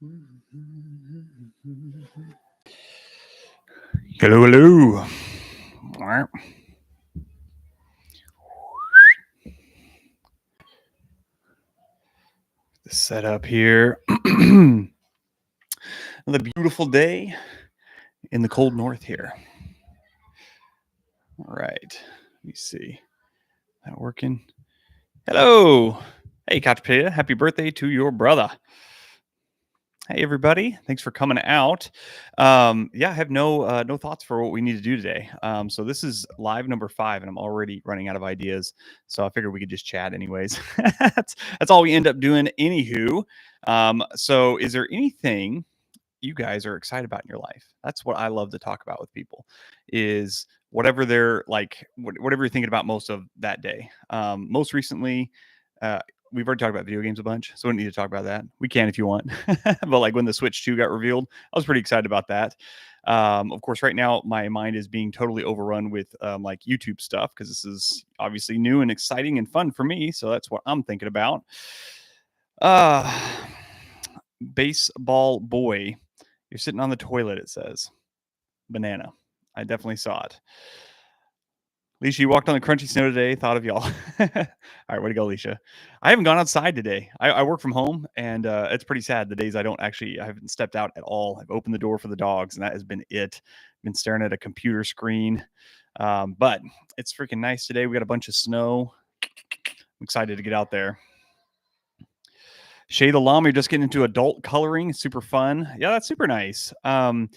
Hello, hello. The setup here. Another beautiful day in the cold north here. All right. Let me see. That working? Hello. Hey, Katrina. Happy birthday to your brother. Hey, everybody. Thanks for coming out. Yeah, I have no thoughts for what we need to do today. So this is live number 5, and I'm already running out of ideas. So I figured we could just chat anyways. that's all we end up doing. Anywho, so is there anything you guys are excited about in your life? That's what I love to talk about with people, is whatever they're like, whatever you're thinking about most of that day. Most recently, we've already talked about video games a bunch, so we don't need to talk about that. We can if you want. But like when the Switch 2 got revealed, I was pretty excited about that. Of course, right now my mind is being totally overrun with like YouTube stuff, because this is obviously new and exciting and fun for me. So that's what I'm thinking about. Baseball boy, you're sitting on the toilet, it says. Banana. I definitely saw it. Alicia, you walked on the crunchy snow today. Thought of y'all. All right, way to go, Alicia. I haven't gone outside today. I work from home, and it's pretty sad the days I haven't stepped out at all. I've opened the door for the dogs, and that has been it. I've been staring at a computer screen. But it's freaking nice today. We got a bunch of snow. I'm excited to get out there. Shay the Llama, you're just getting into adult coloring. Super fun. Yeah, that's super nice. I'm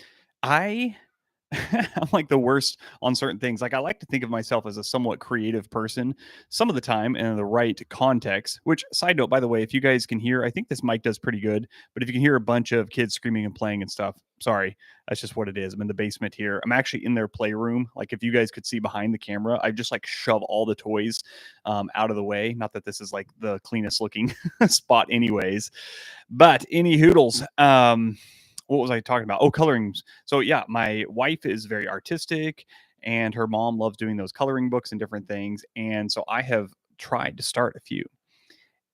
like the worst on certain things. Like I like to think of myself as a somewhat creative person some of the time in the right context, which, side note, by the way, if you guys can hear, I think this mic does pretty good, but if you can hear a bunch of kids screaming and playing and stuff, sorry, that's just what it is. I'm in the basement here. I'm actually in their playroom. Like if you guys could see behind the camera, I just like shove all the toys out of the way. Not that this is like the cleanest looking spot anyways, but any hoodles. What was I talking about? Oh, colorings. So yeah, my wife is very artistic, and her mom loves doing those coloring books and different things. And so I have tried to start a few,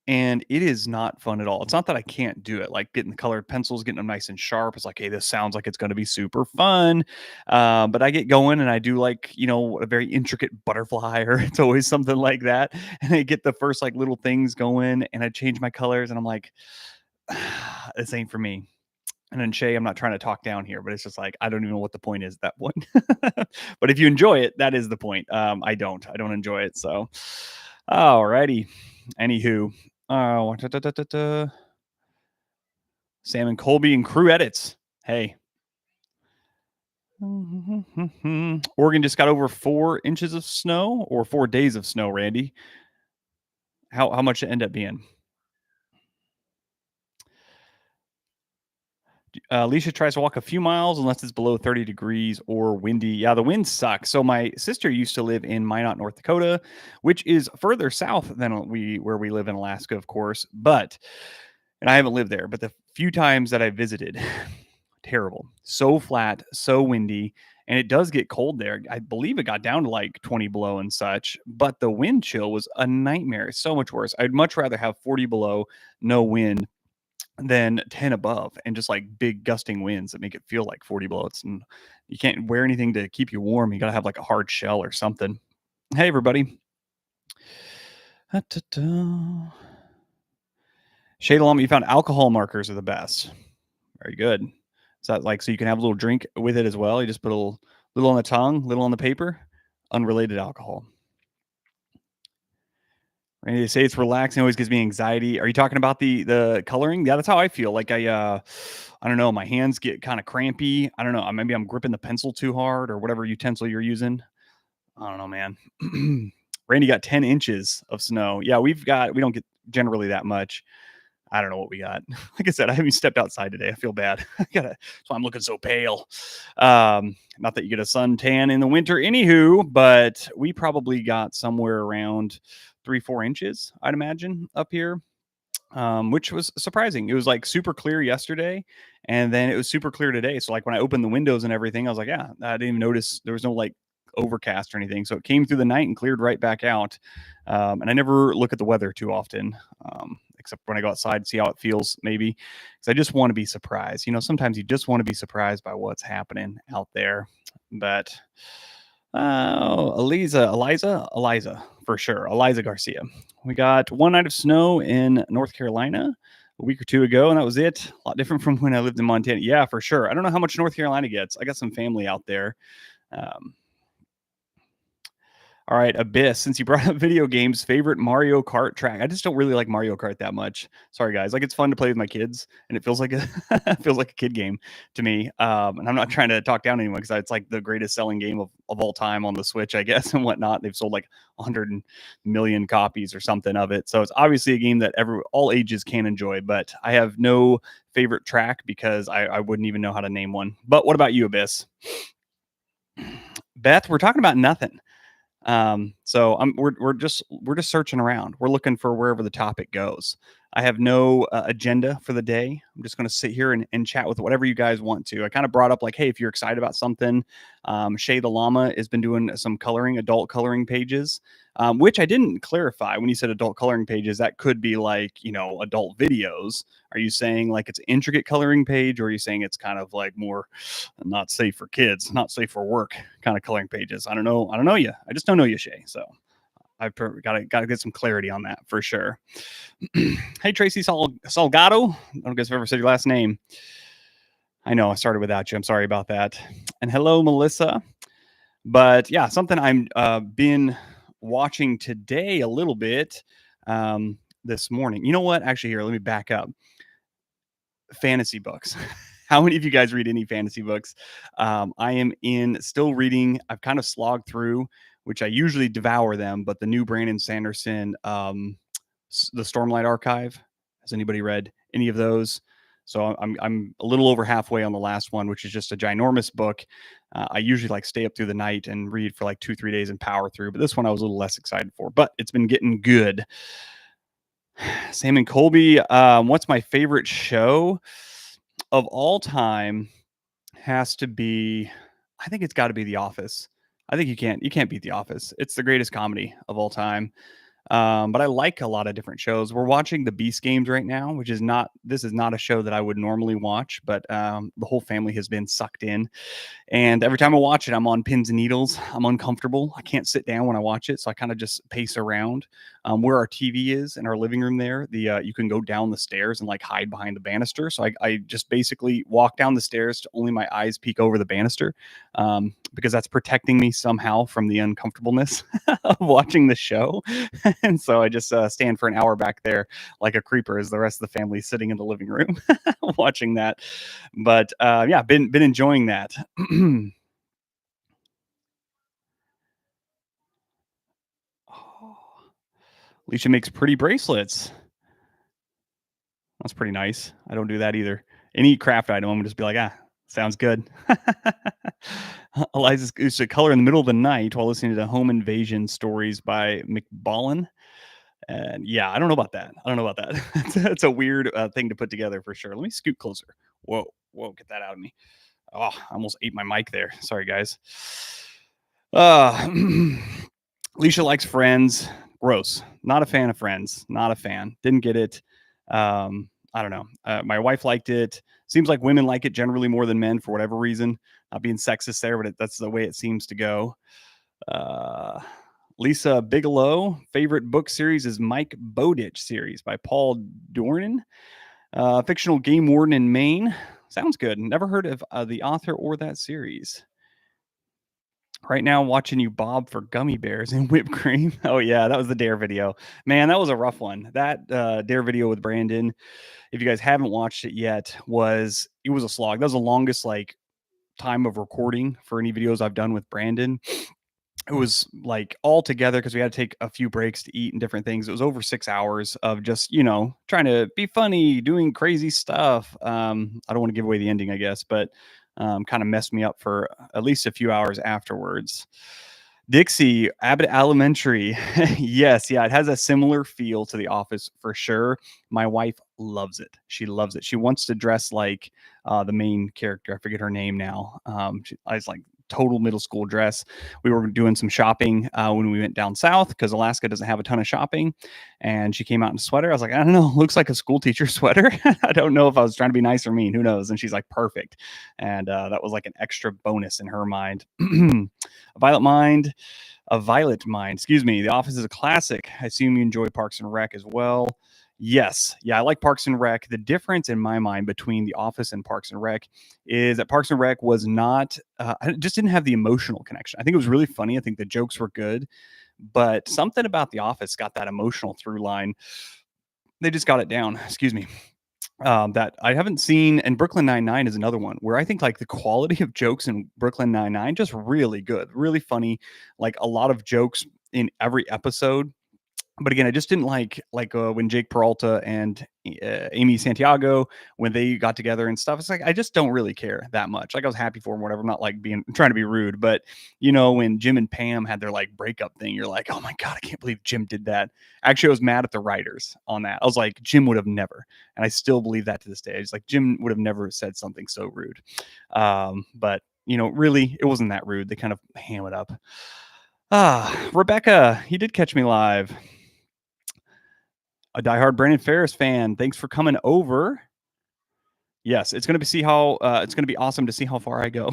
and it is not fun at all. It's not that I can't do it. Like getting the colored pencils, getting them nice and sharp. It's like, hey, this sounds like it's going to be super fun. But I get going and I do like, a very intricate butterfly, or it's always something like that. And I get the first like little things going, and I change my colors, and I'm like, this ain't for me. And then Shay, I'm not trying to talk down here, but it's just like, I don't even know what the point is at that point. But if you enjoy it, that is the point. I don't enjoy it. So, alrighty. Anywho, Sam and Colby and crew edits. Hey. Oregon just got over 4 inches of snow, or 4 days of snow, Randy. How much it end up being? Alicia tries to walk a few miles unless it's below 30 degrees or windy. Yeah, the wind sucks. So my sister used to live in Minot, North Dakota, which is further south than where we live in Alaska, of course. And I haven't lived there, but the few times that I visited, terrible. So flat, so windy, and it does get cold there. I believe it got down to like 20 below and such, but the wind chill was a nightmare. So much worse. I'd much rather have 40 below, no wind, than 10 above, and just like big gusting winds that make it feel like 40 below. And you can't wear anything to keep you warm. You got to have like a hard shell or something. Hey, everybody. Shade Alum, you found alcohol markers are the best. Very good. Is that like so you can have a little drink with it as well? You just put a little on the tongue, little on the paper, unrelated alcohol. Randy, they say it's relaxing, always gives me anxiety. Are you talking about the coloring? Yeah, that's how I feel. Like I don't know, my hands get kind of crampy. I don't know. Maybe I'm gripping the pencil too hard, or whatever utensil you're using. I don't know, man. Randy got 10 inches of snow. Yeah, we don't get generally that much. I don't know what we got. Like I said, I haven't stepped outside today. I feel bad. That's why I'm looking so pale. Not that you get a suntan in the winter, anywho, but we probably got somewhere around 3-4 inches, I'd imagine, up here, which was surprising. It was like super clear yesterday, and then it was super clear today. So like when I opened the windows and everything, I was like, yeah, I didn't even notice there was no like overcast or anything. So it came through the night and cleared right back out. And I never look at the weather too often, except when I go outside, see how it feels, maybe. Because I just want to be surprised. Sometimes you just want to be surprised by what's happening out there. But Eliza, for sure. Eliza Garcia. We got one night of snow in North Carolina a week or two ago, and that was it. A lot different from when I lived in Montana. Yeah, for sure. I don't know how much North Carolina gets. I got some family out there. Um, all right, Abyss. Since you brought up video games, favorite Mario Kart track. I just don't really like Mario Kart that much. Sorry, guys. Like, it's fun to play with my kids, and it feels like it feels like a kid game to me. And I'm not trying to talk down anyone because it's like the greatest selling game of all time on the Switch, I guess, and whatnot. They've sold like 100 million copies or something of it. So it's obviously a game that all ages can enjoy. But I have no favorite track because I wouldn't even know how to name one. But what about you, Abyss? Beth, we're talking about nothing. So we're just searching around. We're looking for wherever the topic goes. I have no agenda for the day. I'm just going to sit here and chat with whatever you guys want to. I kind of brought up like, hey, if you're excited about something, Shay the Llama has been doing some adult coloring pages, which I didn't clarify when you said adult coloring pages. That could be like, adult videos. Are you saying like it's an intricate coloring page, or are you saying it's kind of like more not safe for kids, not safe for work kind of coloring pages? I don't know. I don't know you. I just don't know you, Shay. So I've got to get some clarity on that for sure. Hey, Tracy Salgado. I don't guess I've ever said your last name. I know I started without you. I'm sorry about that. And hello, Melissa. But yeah, something I'm been watching today a little bit this morning. You know what? Actually, here, let me back up. Fantasy books. How many of you guys read any fantasy books? I am still reading. I've kind of slogged through, which I usually devour them, but the new Brandon Sanderson, the Stormlight Archive. Has anybody read any of those? So I'm a little over halfway on the last one, which is just a ginormous book. I usually like stay up through the night and read for like 2-3 days and power through, but this one I was a little less excited for, but it's been getting good. Sam and Colby, what's my favorite show of all time? Has to be, I think it's got to be The Office. I think you can't beat The Office. It's the greatest comedy of all time. But I like a lot of different shows. We're watching the Beast Games right now, this is not a show that I would normally watch, but the whole family has been sucked in. And every time I watch it, I'm on pins and needles. I'm uncomfortable. I can't sit down when I watch it, so I kind of just pace around. Where our TV is in our living room there, you can go down the stairs and like hide behind the banister. So I just basically walk down the stairs to only my eyes peek over the banister, because that's protecting me somehow from the uncomfortableness of watching the show. And so I just stand for an hour back there like a creeper as the rest of the family is sitting in the living room watching that. But yeah, been enjoying that. Oh, Alicia makes pretty bracelets. That's pretty nice. I don't do that either. Any craft item, I'm just be like, sounds good. Eliza used to color in the middle of the night while listening to Home Invasion Stories by McBallen. And yeah, I don't know about that. It's a weird thing to put together for sure. Let me scoot closer. Whoa, get that out of me. Oh, I almost ate my mic there. Sorry, guys. Alicia likes Friends. Gross. Not a fan of Friends. Not a fan. Didn't get it. I don't know. My wife liked it. Seems like women like it generally more than men for whatever reason. Not being sexist there, but that's the way it seems to go. Lisa Bigelow, favorite book series is Mike Bowditch series by Paul Dornan. Fictional game warden in Maine. Sounds good. Never heard of the author or that series. Right now, watching you bob for gummy bears and whipped cream. Oh yeah, that was the Dare video. Man, that was a rough one. That Dare video with Brandon, if you guys haven't watched it yet, it was a slog. That was the longest like time of recording for any videos I've done with Brandon. It was like all together because we had to take a few breaks to eat and different things. It was over 6 hours of just, trying to be funny, doing crazy stuff. I don't want to give away the ending, I guess, but kind of messed me up for at least a few hours afterwards. Dixie, Abbott Elementary. Yes, yeah, it has a similar feel to The Office for sure. My wife loves it. She loves it. She wants to dress like the main character. I forget her name now. I was like, total middle school dress. We were doing some shopping when we went down south because Alaska doesn't have a ton of shopping. And she came out in a sweater. I was like, I don't know, looks like a school teacher sweater. I don't know if I was trying to be nice or mean. Who knows? And she's like, perfect. And that was like an extra bonus in her mind. Violet Mind. A Violet Mind, excuse me. The Office is a classic. I assume you enjoy Parks and Rec as well. Yes. Yeah, I like Parks and Rec. The difference in my mind between The Office and Parks and Rec is that Parks and Rec was not, I just didn't have the emotional connection. I think it was really funny. I think the jokes were good, but something about The Office got that emotional through line. They just got it down. Excuse me. That I haven't seen, and Brooklyn Nine-Nine is another one where I think like the quality of jokes in Brooklyn Nine-Nine just really good, really funny, like a lot of jokes in every episode. But again, I just didn't like when Jake Peralta and Amy Santiago when they got together and stuff. It's like I just don't really care that much. Like I was happy for them, whatever. I'm not like being trying to be rude, but when Jim and Pam had their like breakup thing, you're like, oh my god, I can't believe Jim did that. Actually, I was mad at the writers on that. I was like, Jim would have never, and I still believe that to this day. It's like Jim would have never said something so rude. But really, it wasn't that rude. They kind of ham it up. Rebecca, you did catch me live. A diehard Brandon Ferris fan. Thanks for coming over. Yes, it's going to see how it's going to be awesome to see how far I go.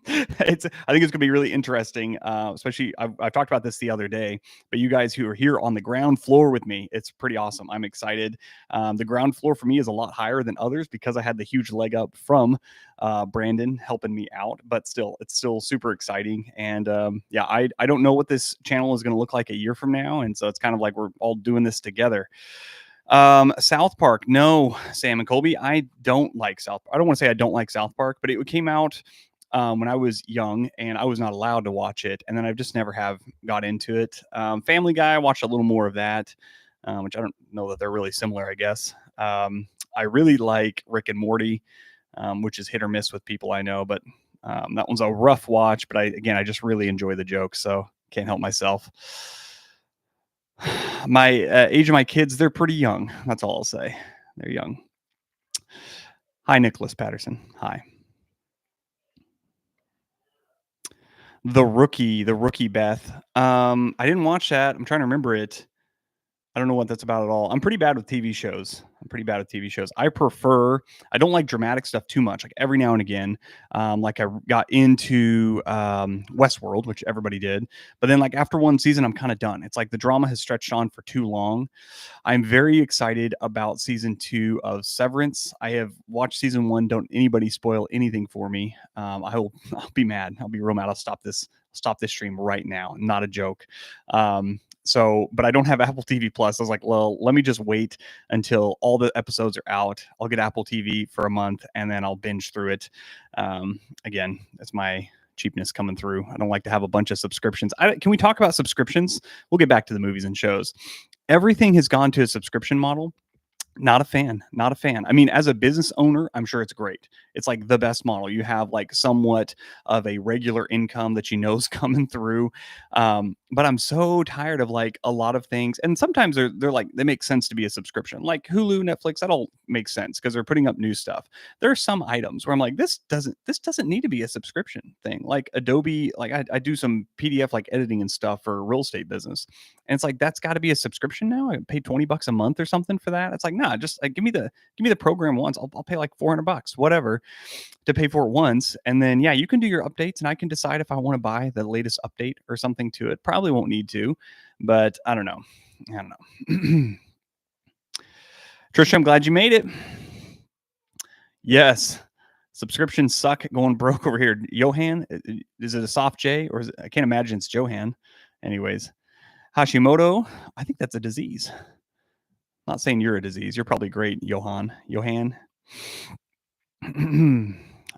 I think it's going to be really interesting, especially I've talked about this the other day, but you guys who are here on the ground floor with me, it's pretty awesome. I'm excited. The ground floor for me is a lot higher than others because I had the huge leg up from Brandon helping me out, but still, it's still super exciting. And yeah, I don't know what this channel is going to look like a year from now, and so it's kind of like we're all doing this together. South Park. No, Sam and Colby. I don't like South Park. I don't want to say I don't like South Park, but it came out when I was young and I was not allowed to watch it. And then I just never have got into it. Family Guy, I watched a little more of that, which I don't know that they're really similar, I guess. I really like Rick and Morty, which is hit or miss with people I know, but that one's a rough watch. But I just really enjoy the jokes, so can't help myself. My age of my kids, they're pretty young. That's all I'll say. They're young. Hi, Nicholas Patterson. Hi. The rookie Beth. I didn't watch that. I'm trying to remember it. I don't know what that's about at all. I'm pretty bad with TV shows. I don't like dramatic stuff too much. Like every now and again, like I got into Westworld, which everybody did. But then like after one season, I'm kind of done. It's like the drama has stretched on for too long. I'm very excited about season 2 of Severance. I have watched season 1. Don't anybody spoil anything for me. I'll be mad. I'll be real mad. I'll stop this stream right now. Not a joke. But I don't have Apple TV Plus. I was like, well, let me just wait until all the episodes are out. I'll get Apple TV for a month and then I'll binge through it. Again, that's my cheapness coming through. I don't like to have a bunch of subscriptions. Can we talk about subscriptions? We'll get back to the movies and shows. Everything has gone to a subscription model. Not a fan. I mean, as a business owner, I'm sure it's great. It's like the best model. You have like somewhat of a regular income that you know is coming through. But I'm so tired of like a lot of things. And sometimes they're like, they make sense to be a subscription. Like Hulu, Netflix, that all makes sense because they're putting up new stuff. There are some items where I'm like, this doesn't need to be a subscription thing. Like Adobe, like I do some PDF like editing and stuff for real estate business. And it's like, that's got to be a subscription now. I pay $20 a month or something for that. It's like, nah, just like, give me the program once. I'll pay like $400, whatever, to pay for it once. And then, yeah, you can do your updates and I can decide if I want to buy the latest update or something to it. Probably won't need to, but I don't know. Trisha, I'm glad you made it. Yes. Subscriptions suck. Going broke over here. Johan, is it a soft J or I can't imagine it's Johan. Anyways. Hashimoto, I think that's a disease. Not saying you're a disease. You're probably great, Johan.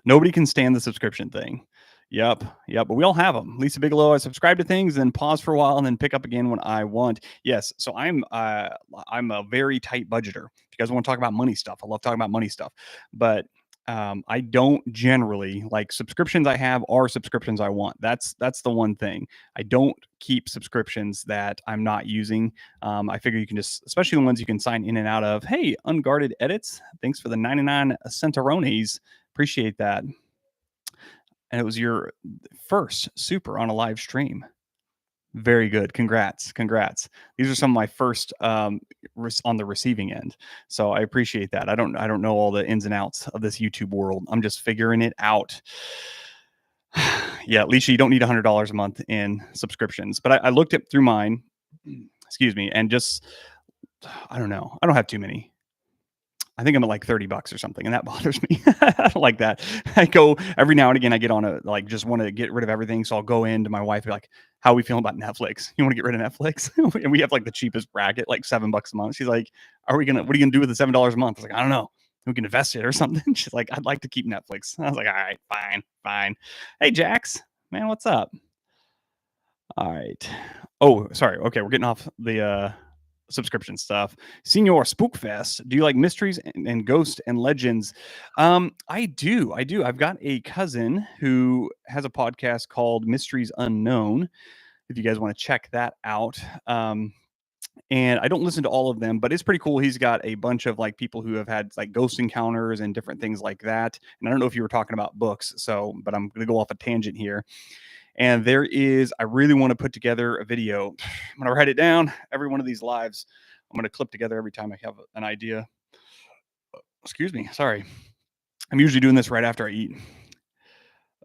Nobody can stand the subscription thing. Yep. But we all have them. Lisa Bigelow, I subscribe to things, then pause for a while, and then pick up again when I want. Yes. So I'm a very tight budgeter. If you guys want to talk about money stuff, I love talking about money stuff. But I don't generally like subscriptions I have are subscriptions I want. That's the one thing. I don't keep subscriptions that I'm not using. I figure you can just, especially the ones you can sign in and out of. Hey, Unguarded Edits. Thanks for the 99 centarones. Appreciate that. and it was your first super on a live stream. Very good. Congrats. Congrats. These are some of my first on the receiving end. So I appreciate that. I don't know all the ins and outs of this YouTube world. I'm just figuring it out. Yeah, Alicia, you don't need $100 a month in subscriptions. But I looked it through mine, excuse me, and just I don't know. I don't have too many. I think I'm at like $30 or something, and that bothers me. I don't like that. I go every now and again, I get on a like just want to get rid of everything. So I'll go into my wife and be like, how are we feeling about Netflix? You want to get rid of Netflix? And we have like the cheapest bracket, like $7 a month. She's like, what are you gonna do with the $7 a month? I was like, I don't know. We can invest it or something. She's like, I'd like to keep Netflix. I was like, all right, fine, fine. Hey Jax, man, what's up? All right. Oh, sorry. Okay, we're getting off the subscription stuff. Senior Spookfest. Do you like mysteries and ghosts and legends? I do. I do. I've got a cousin who has a podcast called Mysteries Unknown. If you guys want to check that out. And I don't listen to all of them, but it's pretty cool. He's got a bunch of like people who have had like ghost encounters and different things like that. And I don't know if you were talking about books, so but I'm going to go off a tangent here. And I really want to put together a video. I'm going to write it down. Every one of these lives, I'm going to clip together every time I have an idea. Excuse me. Sorry. I'm usually doing this right after I eat.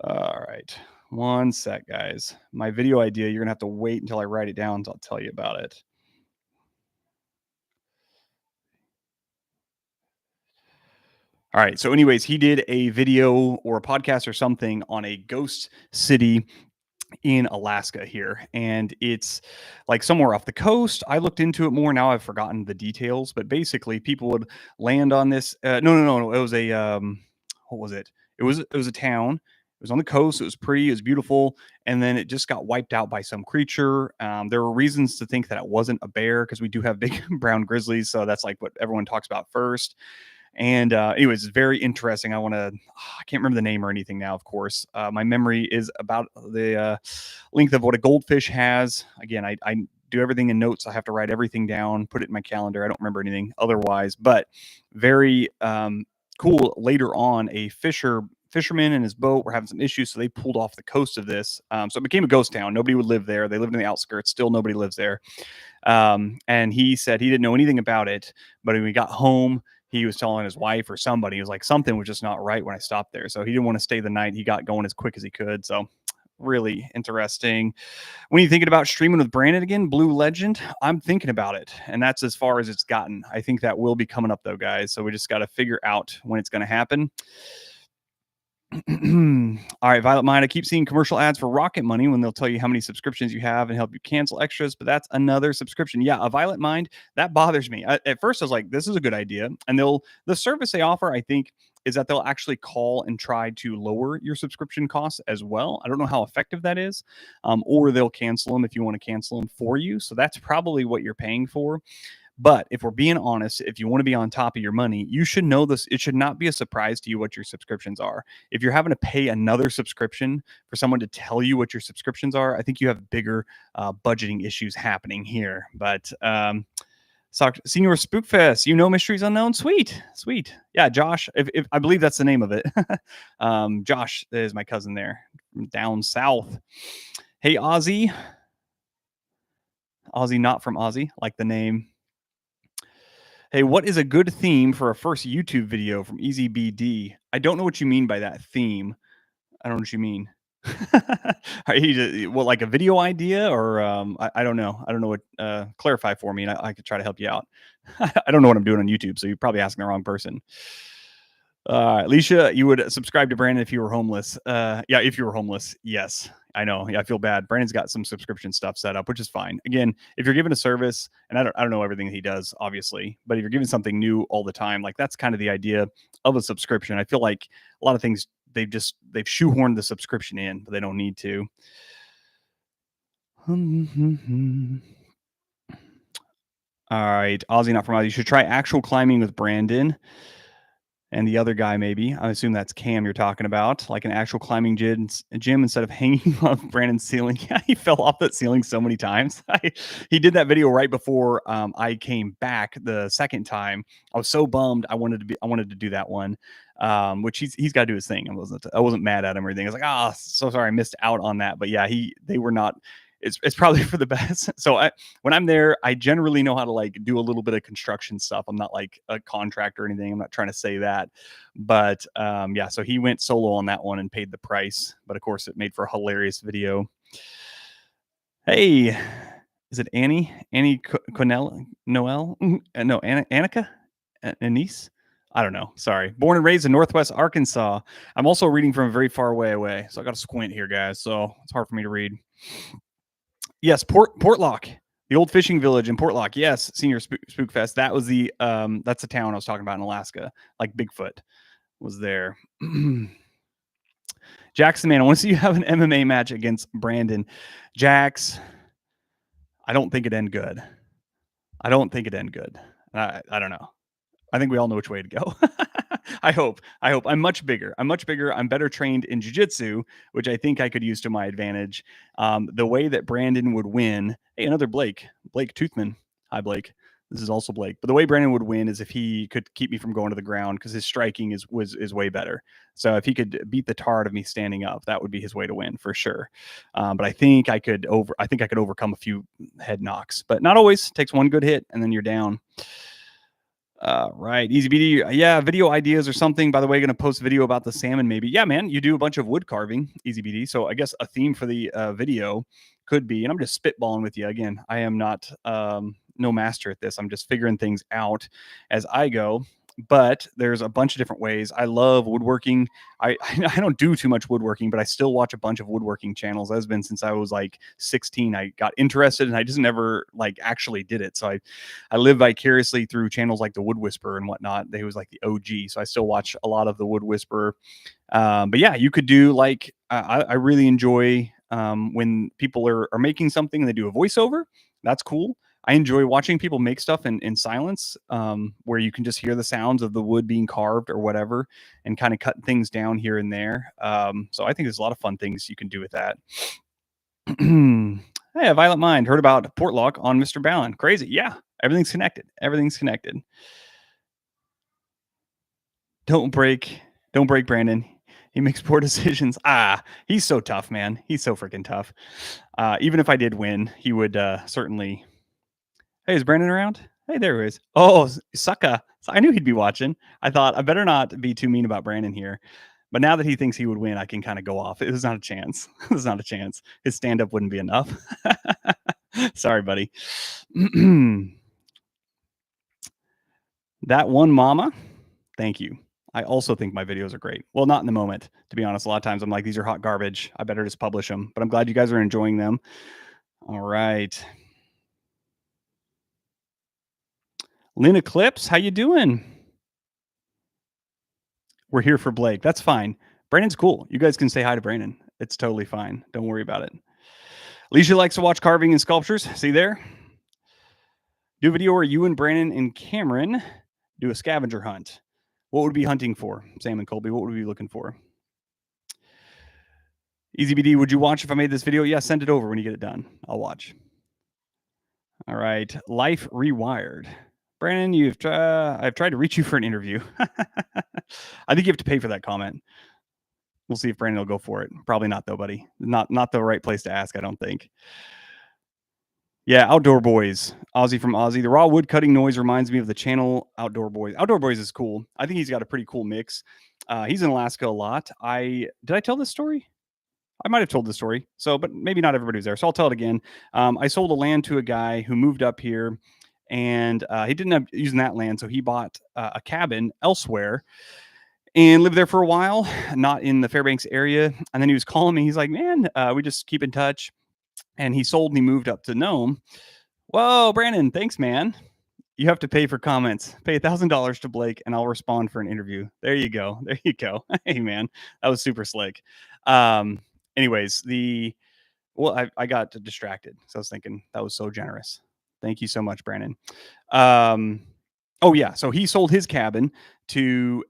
All right. One sec, guys. My video idea, you're going to have to wait until I write it down, so I'll tell you about it. All right. So, anyways, he did a video or a podcast or something on a ghost city in Alaska here, and it's like somewhere off the coast. I looked into it more. Now I've forgotten the details, but basically, people would land on this. No. It was a what was it? It was a town. It was on the coast. It was pretty. It was beautiful, and then it just got wiped out by some creature. There were reasons to think that it wasn't a bear because we do have big brown grizzlies, so that's like what everyone talks about first. And anyways, it's very interesting. I can't remember the name or anything now, of course. My memory is about the length of what a goldfish has. Again, I do everything in notes. I have to write everything down, put it in my calendar. I don't remember anything otherwise, but very cool. Later on, a fisherman and his boat were having some issues, so they pulled off the coast of this. So it became a ghost town. Nobody would live there. They lived in the outskirts. Still, nobody lives there. And he said he didn't know anything about it, but when we got home, he was telling his wife or somebody, he was like, something was just not right when I stopped there. So he didn't want to stay the night. He got going as quick as he could. So really interesting. When you thinking about streaming with Brandon again, Blue Legend, I'm thinking about it. And that's as far as it's gotten. I think that will be coming up though, guys. So we just got to figure out when it's going to happen. All right, Violet Mind. I keep seeing commercial ads for Rocket Money when they'll tell you how many subscriptions you have and help you cancel extras, but that's another subscription. Yeah, a Violet Mind, that bothers me. At first, I was like, this is a good idea. And the service they offer, I think, is that they'll actually call and try to lower your subscription costs as well. I don't know how effective that is, or they'll cancel them if you want to cancel them for you. So that's probably what you're paying for. But if we're being honest, if you want to be on top of your money, you should know this. It should not be a surprise to you what your subscriptions are. If you're having to pay another subscription for someone to tell you what your subscriptions are, I think you have bigger budgeting issues happening here. But Senior Spookfest, Mysteries Unknown, sweet. Yeah, Josh, if I believe that's the name of it. Josh is my cousin there from down south. Hey, Ozzy, not from Ozzy, like the name. Hey, what is a good theme for a first YouTube video from EasyBD? I don't know what you mean by that theme. I don't know what you mean. What, like a video idea, or I don't know. I don't know what. Clarify for me, and I could try to help you out. I don't know what I'm doing on YouTube, so you're probably asking the wrong person. Alicia, you would subscribe to Brandon if you were homeless. Yeah, if you were homeless, yes. I know. Yeah, I feel bad. Brandon's got some subscription stuff set up, which is fine. Again, if you're given a service, and I don't know everything he does, obviously, but if you're giving something new all the time, like that's kind of the idea of a subscription. I feel like a lot of things they've shoehorned the subscription in, but they don't need to. All right, Ozzy, not from Ozzy. You should try actual climbing with Brandon. and the other guy, maybe I assume that's Cam you're talking about, like an actual climbing gym instead of hanging off Brandon's ceiling. Yeah, he fell off that ceiling so many times. He did that video right before I came back the second time. I was so bummed. I wanted to do that one, which he's got to do his thing. I wasn't mad at him or anything. I was like, ah, oh, so sorry I missed out on that. But yeah, they were not. It's probably for the best. So when I'm there, I generally know how to like do a little bit of construction stuff. I'm not like a contractor or anything. I'm not trying to say that, but yeah. So he went solo on that one and paid the price. But of course, it made for a hilarious video. Hey, is it Annie? Annie Connell? Noel? No, Annika? Anise? I don't know. Sorry. Born and raised in Northwest Arkansas. I'm also reading from a very far away. So I got to squint here, guys. So it's hard for me to read. Yes, Portlock, the old fishing village in Portlock. Yes, Senior Spook Fest. That was that's the town I was talking about in Alaska. Like Bigfoot was there. Jackson, man, I want to see you have an MMA match against Brandon. Jax, I don't think it end good. I don't think it end good. I don't know. I think we all know which way to go. I hope. I'm much bigger. I'm better trained in jiu-jitsu, which I think I could use to my advantage. The way that Brandon would win. Hey, another Blake Toothman. Hi, Blake. This is also Blake. But the way Brandon would win is if he could keep me from going to the ground, because his striking is way better. So if he could beat the tar out of me standing up, that would be his way to win for sure. But I think I could overcome a few head knocks, but not always. It takes one good hit and then you're down. Right. Easy BD. Yeah. Video ideas or something. By the way, going to post video about the salmon maybe. Yeah, man. You do a bunch of wood carving, Easy BD. So I guess a theme for the video could be, and I'm just spitballing with you again. I am not no master at this. I'm just figuring things out as I go. But there's a bunch of different ways. I love woodworking. I don't do too much woodworking, but I still watch a bunch of woodworking channels. That's been since I was like 16. I got interested and I just never like actually did it. So I live vicariously through channels like the Wood Whisperer and whatnot. They was like the OG. So I still watch a lot of the Wood Whisperer. But yeah, you could do like I really enjoy when people are making something and they do a voiceover. That's cool. I enjoy watching people make stuff in silence, where you can just hear the sounds of the wood being carved or whatever, and kind of cut things down here and there. So I think there's a lot of fun things you can do with that. Hey, a Violent Mind heard about Portlock on Mr. Ballon. Crazy. Yeah, everything's connected. Everything's connected. Don't break Brandon. He makes poor decisions. He's so tough, man. He's so freaking tough. Even if I did win, he would certainly. Hey, is Brandon around? Hey, there he is. Oh, sucka. I knew he'd be watching. I thought I better not be too mean about Brandon here. But now that he thinks he would win, I can kind of go off. It was not a chance. There's not a chance. His stand-up wouldn't be enough. Sorry, buddy. That one mama. Thank you. I also think my videos are great. Well, not in the moment, to be honest. A lot of times I'm like, these are hot garbage. I better just publish them. But I'm glad you guys are enjoying them. All right. Lynn Eclipse, how you doing? We're here for Blake. That's fine. Brandon's cool. You guys can say hi to Brandon. It's totally fine. Don't worry about it. Alicia likes to watch carving and sculptures. See there? Do a video where you and Brandon and Cameron do a scavenger hunt. What would we be hunting for? Sam and Colby, what would we be looking for? Easy BD, would you watch if I made this video? Yeah, send it over when you get it done. I'll watch. All right. Life Rewired. Brandon, I've tried to reach you for an interview. I think you have to pay for that comment. We'll see if Brandon will go for it. Probably not though, buddy. Not the right place to ask, I don't think. Yeah, Outdoor Boys. Ozzy from Ozzy. The raw wood cutting noise reminds me of the channel Outdoor Boys. Outdoor Boys is cool. I think he's got a pretty cool mix. He's in Alaska a lot. Did I tell this story? I might have told this story. But maybe not everybody was there. So I'll tell it again. I sold a land to a guy who moved up here, and he didn't have using that land, so he bought a cabin elsewhere and lived there for a while, not in the Fairbanks area. And then he was calling me. He's like, man, we just keep in touch. And he sold and he moved up to Nome. Whoa, Brandon, thanks, man. You have to pay for comments. Pay $1,000 to Blake, and I'll respond for an interview. There you go. There you go. Hey, man, that was super slick. Anyways, I got distracted. So I was thinking that was so generous. Thank you so much, Brandon. Oh yeah, so he sold his cabin to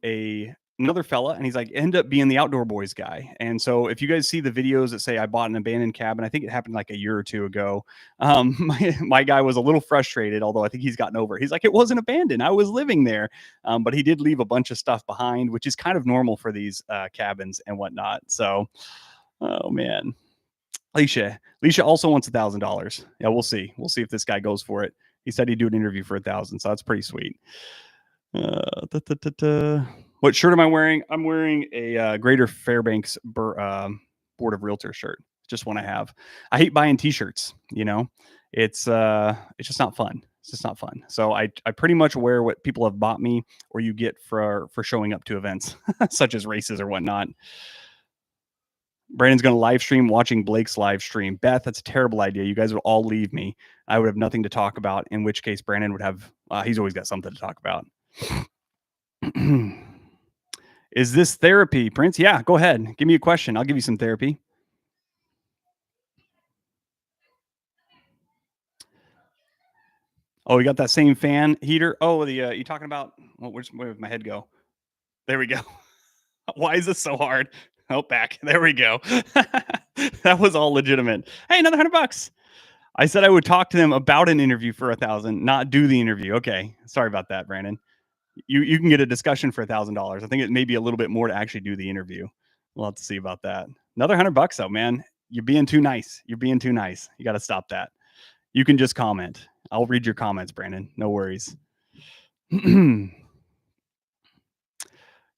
another fella, and he's like end up being the outdoor boys guy. And so if you guys see the videos that say I bought an abandoned cabin, I think it happened like a year or two ago. My guy was a little frustrated, although I think he's gotten over it. He's like, it wasn't abandoned, I was living there. But he did leave a bunch of stuff behind, which is kind of normal for these cabins and whatnot. So, oh man. Alicia also wants $1,000. Yeah, we'll see. We'll see if this guy goes for it. He said he'd do an interview for 1,000, so that's pretty sweet. Da, da, da, da. What shirt am I wearing? I'm wearing a Greater Fairbanks Board of Realtors shirt. Just one I have. I hate buying T-shirts. You know, it's just not fun. It's just not fun. So I pretty much wear what people have bought me or you get for showing up to events such as races or whatnot. Brandon's going to live stream watching Blake's live stream. Beth, that's a terrible idea. You guys would all leave me. I would have nothing to talk about, in which case Brandon would have, he's always got something to talk about. Is this therapy, Prince? Yeah, go ahead. Give me a question. I'll give you some therapy. Oh, you got that same fan heater? Oh, you talking about, where did my head go? There we go. Why is this so hard? Oh, back. There we go. That was all legitimate. Hey, another $100. I said I would talk to them about an interview for 1,000, not do the interview. Okay, sorry about that, Brandon. You can get a discussion for $1,000. I think it may be a little bit more to actually do the interview. We'll have to see about that. Another $100 though, man. You're being too nice. You're being too nice. You got to stop that. You can just comment. I'll read your comments, Brandon. No worries.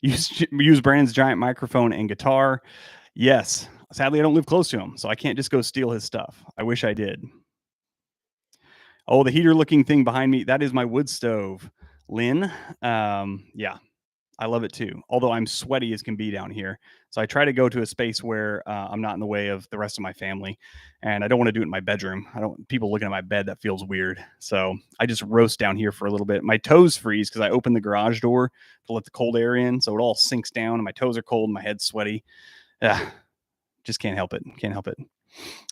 Use Brandon's giant microphone and guitar. Yes. Sadly, I don't live close to him, so I can't just go steal his stuff. I wish I did. Oh, the heater looking thing behind me, that is my wood stove. Lynn, yeah, I love it too. Although I'm sweaty as can be down here. So I try to go to a space where I'm not in the way of the rest of my family. And I don't want to do it in my bedroom. I don't, people looking at my bed, that feels weird. So I just roast down here for a little bit. My toes freeze because I opened the garage door to let the cold air in. So it all sinks down and my toes are cold and my head's sweaty. Yeah, just can't help it. Can't help it.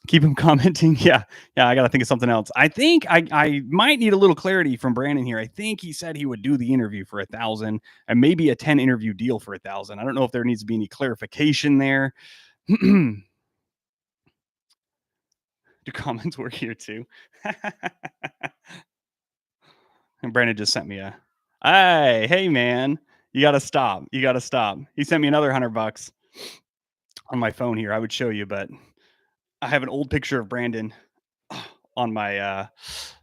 Keep him commenting. Yeah, I gotta think of something else. I think I might need a little clarity from Brandon here. I think he said he would do the interview for 1,000 and maybe a 10 interview deal for 1,000. I don't know if there needs to be any clarification there. Do comments work here too? And Brandon just sent me a, hey man, you gotta stop. You gotta stop. He sent me another $100 on my phone here. I would show you, but I have an old picture of Brandon on my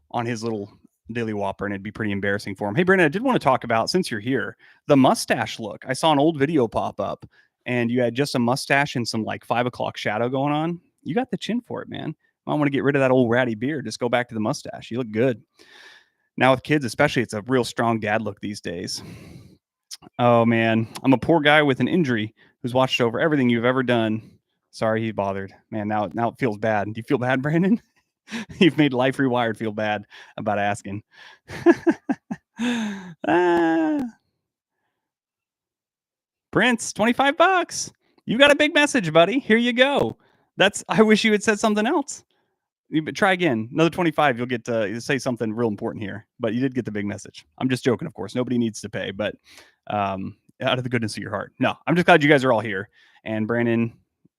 on his little daily whopper, and it'd be pretty embarrassing for him. Hey Brandon, I did want to talk about, since you're here, the mustache look. I saw an old video pop up and you had just a mustache and some like 5 o'clock shadow going on. You got the chin for it, man. I want to get rid of that old ratty beard. Just go back to the mustache. You look good. Now with kids, especially, it's a real strong dad look these days. Oh man, I'm a poor guy with an injury who's watched over everything you've ever done. Sorry he bothered. Man, now it feels bad. Do you feel bad, Brandon? You've made Life Rewired feel bad about asking. Prince, $25. You got a big message, buddy. Here you go. I wish you had said something else. But try again. Another 25. You'll get to say something real important here. But you did get the big message. I'm just joking, of course. Nobody needs to pay, but out of the goodness of your heart. No, I'm just glad you guys are all here. And Brandon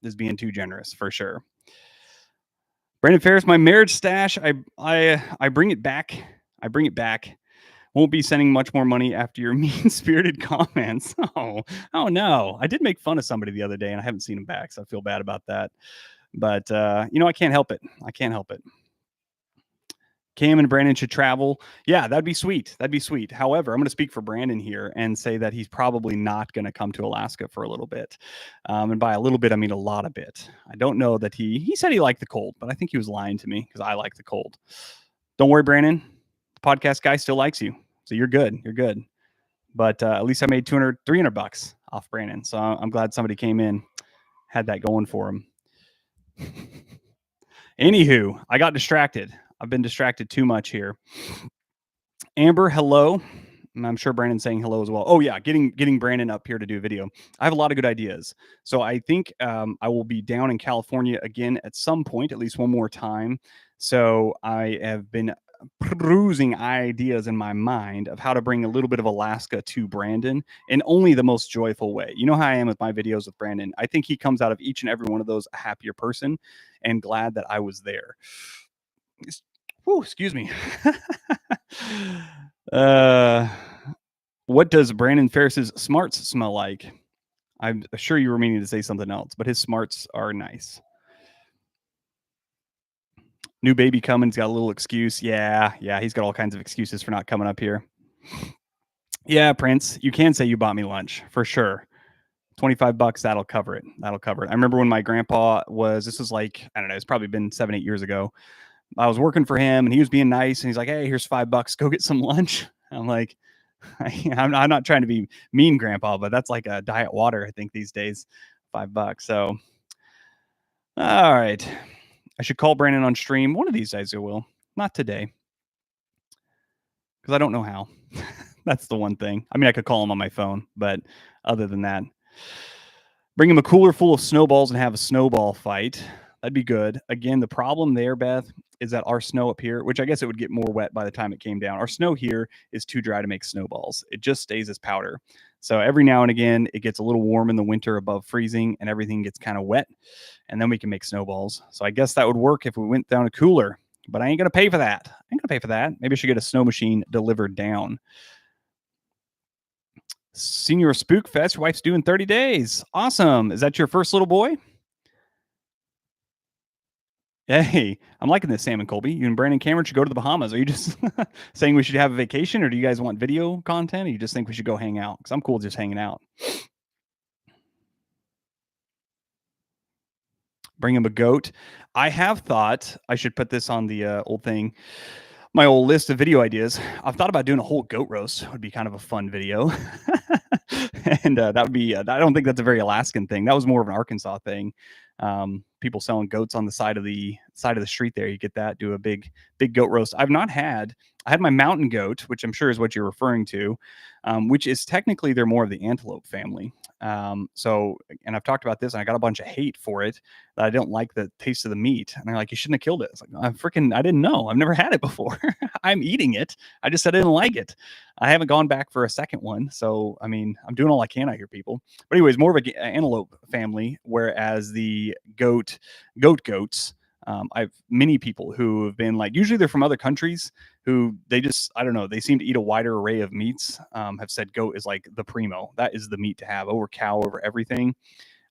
is being too generous for sure. Brandon Ferris, my marriage stash, I bring it back. I bring it back. Won't be sending much more money after your mean-spirited comments. Oh no. I did make fun of somebody the other day and I haven't seen him back, so I feel bad about that. But I can't help it. I can't help it. Cam and Brandon should travel. Yeah, that'd be sweet. That'd be sweet. However, I'm going to speak for Brandon here and say that he's probably not going to come to Alaska for a little bit. And by a little bit, I mean a lot of bit. I don't know that he said he liked the cold, but I think he was lying to me because I like the cold. Don't worry, Brandon. The podcast guy still likes you. So you're good. You're good. But at least I made $200-$300 off Brandon. So I'm glad somebody came in, had that going for him. Anywho, I got distracted. I've been distracted too much here. Amber, hello. I'm sure Brandon's saying hello as well. Oh yeah, getting Brandon up here to do a video. I have a lot of good ideas. So I think I will be down in California again at some point, at least one more time. So I have been perusing ideas in my mind of how to bring a little bit of Alaska to Brandon in only the most joyful way. You know how I am with my videos with Brandon. I think he comes out of each and every one of those a happier person and glad that I was there. Whew, excuse me. uh, what does Brandon Ferris's smarts smell like? I'm sure you were meaning to say something else, but his smarts are nice. New baby coming. He's got a little excuse. Yeah, he's got all kinds of excuses for not coming up here. Yeah, Prince, you can say you bought me lunch for sure. $25, that'll cover it. That'll cover it. I remember when my grandpa this was like, I don't know, it's probably been 7, 8 years ago. I was working for him and he was being nice and he's like, hey, here's $5. Go get some lunch. I'm like, I'm not trying to be mean, grandpa, but that's like a diet water, I think, these days. $5. So, all right. I should call Brandon on stream. One of these days I will. Not today. Because I don't know how. That's the one thing. I mean, I could call him on my phone, but other than that, bring him a cooler full of snowballs and have a snowball fight. That'd be good. Again, the problem there, Beth, is that our snow up here, which I guess it would get more wet by the time it came down, our snow here is too dry to make snowballs. It just stays as powder. So every now and again, it gets a little warm in the winter above freezing and everything gets kind of wet. And then we can make snowballs. So I guess that would work if we went down a cooler. But I ain't going to pay for that. I ain't going to pay for that. Maybe I should get a snow machine delivered down. Senior Spook Fest. Your wife's doing 30 days. Awesome. Is that your first little boy? Hey, I'm liking this, Sam and Colby. You and Brandon Cameron should go to the Bahamas. Are you just saying we should have a vacation, or do you guys want video content, or you just think we should go hang out? Because I'm cool just hanging out. Bring him a goat. I have thought I should put this on the old thing, my old list of video ideas. I've thought about doing a whole goat roast. It would be kind of a fun video. And that would be, I don't think that's a very Alaskan thing. That was more of an Arkansas thing. People selling goats on the side of the street there. You get that, do a big goat roast. I had my mountain goat, which I'm sure is what you're referring to, which is technically they're more of the antelope family. So, and I've talked about this and I got a bunch of hate for it, that I don't like the taste of the meat. And they're like, you shouldn't have killed it. It's like, I didn't know. I've never had it before. I'm eating it. I just said I didn't like it. I haven't gone back for a second one. So, I mean, I'm doing all I can out here, people. But anyways, more of an antelope family, whereas the goats, I've many people who have been like, usually they're from other countries who they just, I don't know, they seem to eat a wider array of meats, have said goat is like the primo. That is the meat to have over cow, over everything.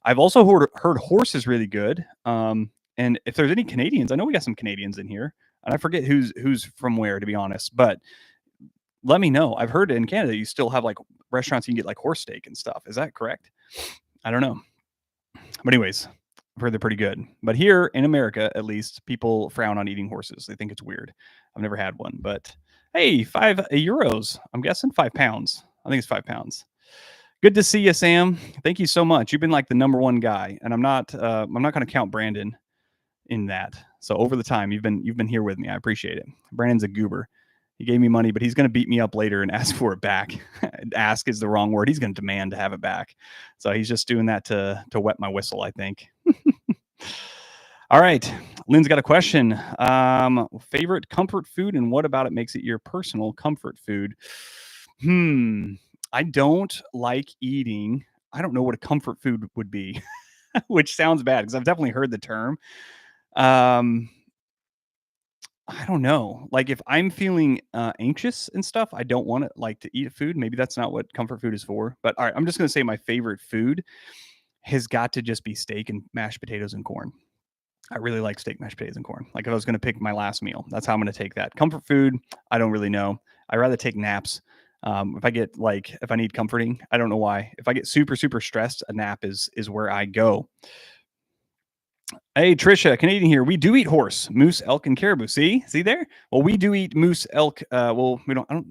I've also heard horse is really good. And if there's any Canadians, I know we got some Canadians in here, and I forget who's from where, to be honest, but let me know. I've heard in Canada you still have like restaurants you can get like horse steak and stuff. Is that correct? I don't know. But anyways, I've heard they're pretty good. But here in America, at least, people frown on eating horses. They think it's weird. I've never had one, but hey, €5. I'm guessing £5. I think it's £5. Good to see you, Sam. Thank you so much. You've been like the number one guy, and I'm not going to count Brandon in that. So over the time you've been here with me, I appreciate it. Brandon's a goober. He gave me money, but he's going to beat me up later and ask for it back. Ask is the wrong word. He's going to demand to have it back. So he's just doing that to wet my whistle, I think. All right. Lynn's got a question. Favorite comfort food, and what about it makes it your personal comfort food? I don't like eating. I don't know what a comfort food would be, which sounds bad because I've definitely heard the term. I don't know. Like if I'm feeling anxious and stuff, I don't want to eat food. Maybe that's not what comfort food is for. But all right, I'm just going to say my favorite food has got to just be steak and mashed potatoes and corn. I really like steak, mashed potatoes, and corn. Like if I was going to pick my last meal, that's how I'm going to take that. Comfort food, I don't really know. I rather take naps. If I need comforting, I don't know why. If I get super, super stressed, a nap is where I go. Hey, Trisha, Canadian here. We do eat horse, moose, elk, and caribou. See there? Well, we do eat moose, elk. We don't. I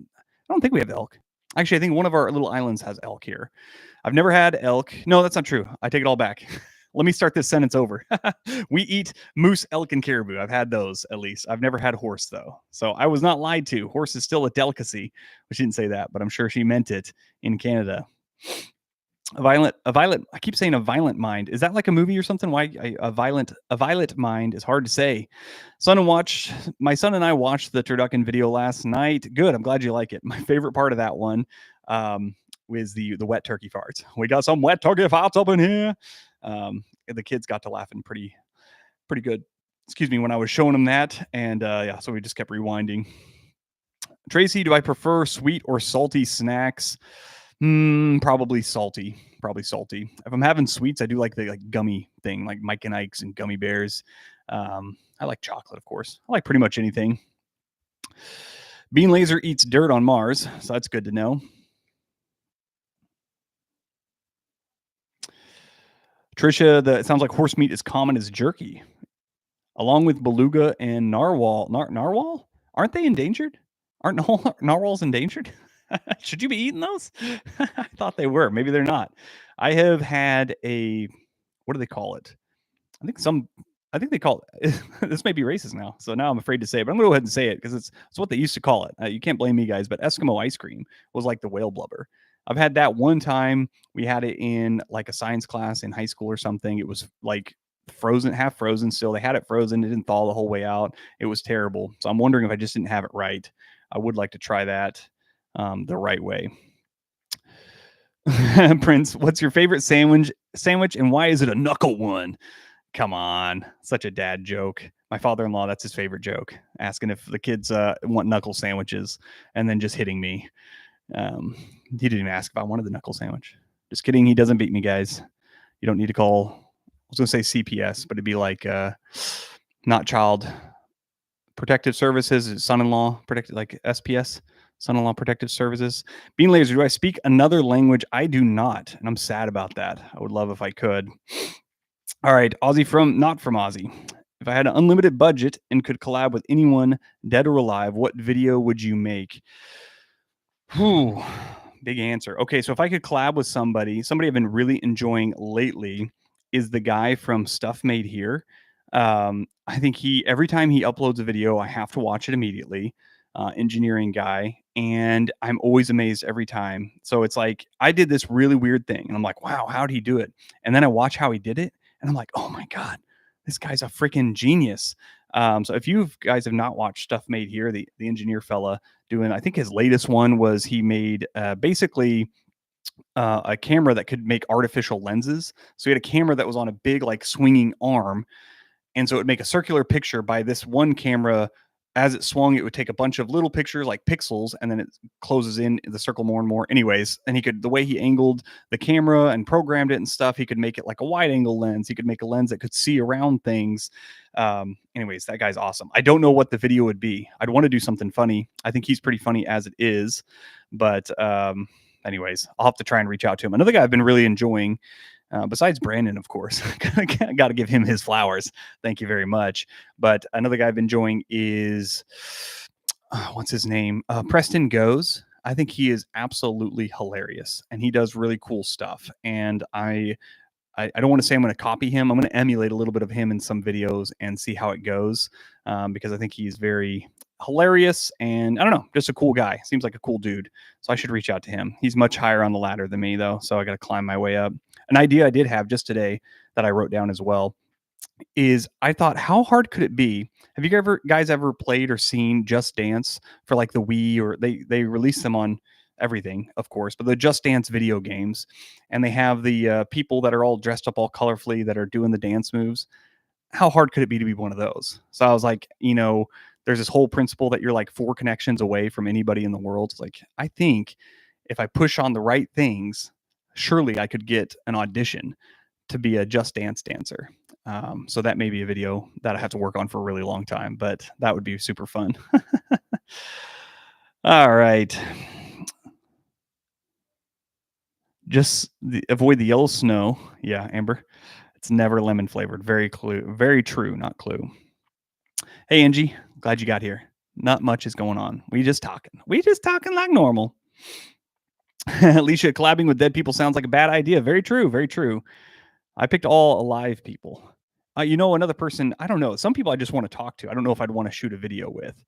don't think we have elk. Actually, I think one of our little islands has elk here. I've never had elk. No, that's not true. I take it all back. Let me start this sentence over. We eat moose, elk, and caribou. I've had those at least. I've never had horse though. So I was not lied to. Horse is still a delicacy. She didn't say that, but I'm sure she meant it in Canada. I keep saying a violent mind. Is that like a movie or something? Why a violet mind is hard to say. My son and I watched the turducken video last night. Good. I'm glad you like it. My favorite part of that one um, was the wet turkey farts. We got some wet turkey farts up in here. The kids got to laughing pretty good. Excuse me, when I was showing them that, and yeah, so we just kept rewinding. Tracy, do I prefer sweet or salty snacks? Probably salty. Probably salty. If I'm having sweets, I do like the gummy thing, like Mike and Ike's and gummy bears. I like chocolate, of course. I like pretty much anything. Bean Laser eats dirt on Mars, so that's good to know. Trisha, it sounds like horse meat is common as jerky, along with beluga and narwhal. Narwhal? Aren't they endangered? Aren't narwhals endangered? Should you be eating those? I thought they were. Maybe they're not. I have had what do they call it? I think some. I think they call it. This may be racist now, so now I'm afraid to say it. But I'm gonna go ahead and say it because it's what they used to call it. You can't blame me, guys. But Eskimo ice cream was like the whale blubber. I've had that one time. We had it in like a science class in high school or something. It was like frozen, half frozen. Still, they had it frozen. It didn't thaw the whole way out. It was terrible. So I'm wondering if I just didn't have it right. I would like to try that the right way. Prince, what's your favorite sandwich and why is it a knuckle one? Come on, such a dad joke. My father-in-law, that's his favorite joke, asking if the kids want knuckle sandwiches and then just hitting me. He didn't even ask if I wanted the knuckle sandwich. Just kidding. He doesn't beat me, guys. You don't need to call. I was going to say CPS, but it'd be like not child protective services, son-in-law protected, like SPS, son-in-law protective services. Bean Laser, do I speak another language? I do not, and I'm sad about that. I would love if I could. All right, not from Aussie. If I had an unlimited budget and could collab with anyone, dead or alive, what video would you make? Whew, big answer. Okay, so if I could collab with somebody I've been really enjoying lately is the guy from Stuff Made Here. I think every time he uploads a video, I have to watch it immediately. Engineering guy, and I'm always amazed every time. So it's like I did this really weird thing, and I'm like, wow, how'd he do it? And then I watch how he did it, and I'm like, oh my god, this guy's a freaking genius. So if you guys have not watched Stuff Made Here, the engineer fella doing, I think his latest one was he made basically a camera that could make artificial lenses. So he had a camera that was on a big like swinging arm, and so it would make a circular picture by this one camera. As it swung, it would take a bunch of little pictures like pixels, and then it closes in the circle more and more. Anyways, and the way he angled the camera and programmed it and stuff, he could make it like a wide angle lens. He could make a lens that could see around things. Anyways, that guy's awesome. I don't know what the video would be. I'd want to do something funny. I think he's pretty funny as it is. But anyways, I'll have to try and reach out to him. Another guy I've been really enjoying, besides Brandon, of course, got to give him his flowers. Thank you very much. But another guy I've been enjoying is, what's his name? Preston Goes. I think he is absolutely hilarious, and he does really cool stuff. And I don't want to say I'm going to copy him. I'm going to emulate a little bit of him in some videos and see how it goes, because I think he's very hilarious and I don't know, just a cool guy. Seems like a cool dude. So I should reach out to him. He's much higher on the ladder than me, though, so I got to climb my way up. An idea I did have just today that I wrote down as well is I thought, how hard could it be? Have you guys ever played or seen Just Dance for like the Wii, or they release them on everything, of course, but the Just Dance video games, and they have the people that are all dressed up all colorfully that are doing the dance moves. How hard could it be to be one of those? So I was like, there's this whole principle that you're like 4 connections away from anybody in the world. It's like, I think if I push on the right things, surely I could get an audition to be a Just Dance dancer. So that may be a video that I have to work on for a really long time, but that would be super fun. All right. Just avoid the yellow snow. Yeah, Amber. It's never lemon flavored. Very true, not clue. Hey, Angie. Glad you got here. Not much is going on. We just talking like normal. Alicia, collabing with dead people sounds like a bad idea. Very true. Very true. I picked all alive people. Another person, I don't know. Some people I just want to talk to. I don't know if I'd want to shoot a video with.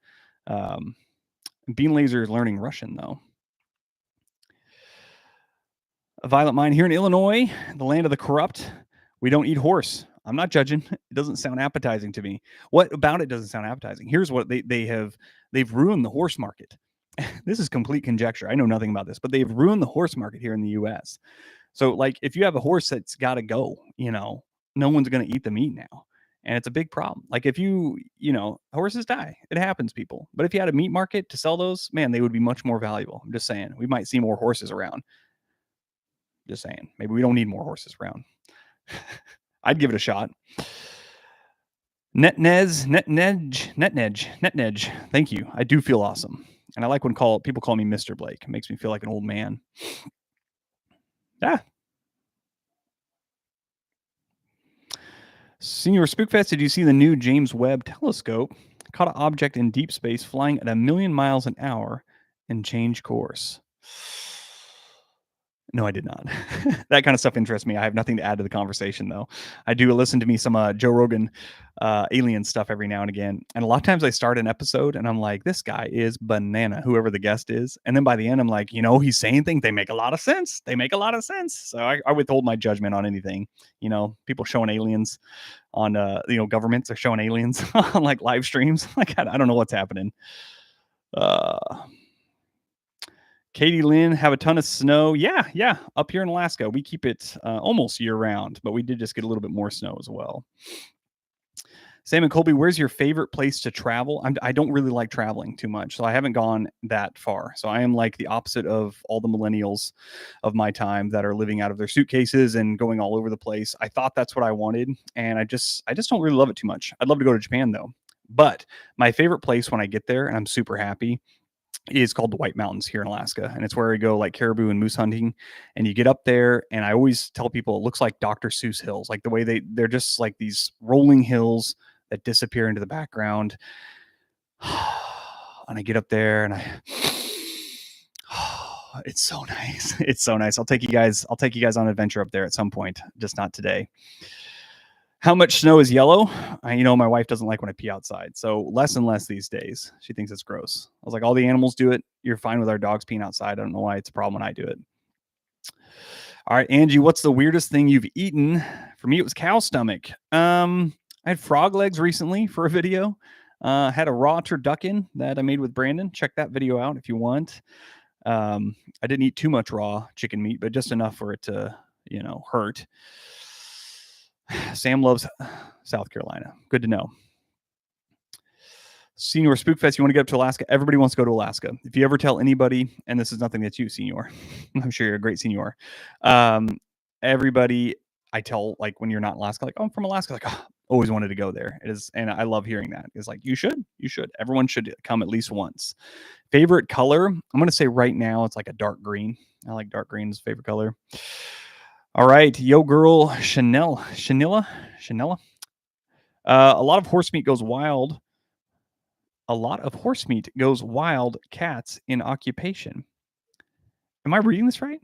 Bean Laser is learning Russian, though. A violent mind here in Illinois, the land of the corrupt. We don't eat horse. I'm not judging. It doesn't sound appetizing to me. What about it doesn't sound appetizing? Here's what they've ruined the horse market. This is complete conjecture. I know nothing about this, but they've ruined the horse market here in the US. So like if you have a horse that's got to go, no one's going to eat the meat now. And it's a big problem. Like if horses die. It happens, people. But if you had a meat market to sell those, man, they would be much more valuable. I'm just saying. We might see more horses around. Just saying. Maybe we don't need more horses around. I'd give it a shot. Netnedge. Thank you. I do feel awesome. And I like when people call me Mr. Blake. It makes me feel like an old man. Senior Spookfest, did you see the new James Webb telescope? Caught an object in deep space flying at 1,000,000 miles an hour and changed course. No, I did not. That kind of stuff interests me. I have nothing to add to the conversation, though. I do listen to me some Joe Rogan alien stuff every now and again. And a lot of times I start an episode and I'm like, this guy is banana, whoever the guest is. And then by the end, I'm like, he's saying things. They make a lot of sense. So I withhold my judgment on anything. People showing aliens on, governments are showing aliens on like live streams. Like, I don't know what's happening. Katie Lynn, have a ton of snow. Yeah. Up here in Alaska, we keep it almost year round, but we did just get a little bit more snow as well. Sam and Colby, where's your favorite place to travel? I don't really like traveling too much, so I haven't gone that far. So I am like the opposite of all the millennials of my time that are living out of their suitcases and going all over the place. I thought that's what I wanted, and I just don't really love it too much. I'd love to go to Japan though. But my favorite place when I get there, and I'm super happy, is called the White Mountains here in Alaska. And it's where we go like caribou and moose hunting. And you get up there, and I always tell people it looks like Dr. Seuss hills, like the way they're just like these rolling hills that disappear into the background. And I get up there and it's so nice. It's so nice. I'll take you guys on an adventure up there at some point, just not today. How much snow is yellow? My wife doesn't like when I pee outside. So less and less these days. She thinks it's gross. I was like, all the animals do it. You're fine with our dogs peeing outside. I don't know why it's a problem when I do it. All right, Angie, what's the weirdest thing you've eaten? For me, it was cow stomach. I had frog legs recently for a video. Had a raw turducken that I made with Brandon. Check that video out if you want. I didn't eat too much raw chicken meat, but just enough for it to, hurt. Sam loves South Carolina. Good to know. Senior Spookfest, you want to get up to Alaska? Everybody wants to go to Alaska. If you ever tell anybody, and this is nothing that you, Senior, I'm sure you're a great Senior. Everybody I tell, like when you're not in Alaska, like, oh, I'm from Alaska, like, oh, always wanted to go there. It is, and I love hearing that. It's like, you should. Everyone should come at least once. Favorite color? I'm going to say right now it's like a dark green. I like dark green as favorite color. All right, yo girl, Chanela. A lot of horse meat goes wild. Cats in occupation. Am I reading this right?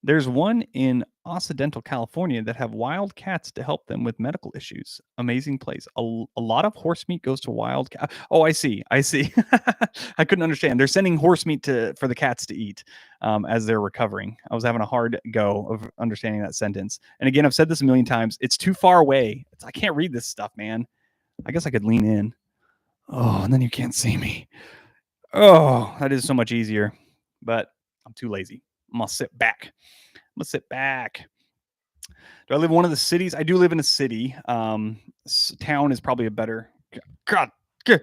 There's one in Occidental California that have wild cats to help them with medical issues. Amazing place. A lot of horse meat goes to wild cats. Oh, I see. I couldn't understand. They're sending horse meat for the cats to eat as they're recovering. I was having a hard go of understanding that sentence. And again, I've said this a million times. It's too far away. I can't read this stuff, man. I guess I could lean in. Oh, and then you can't see me. Oh, that is so much easier. But I'm too lazy. I'm going to sit back. Do I live in one of the cities? I do live in a city. Town is probably a better... God. A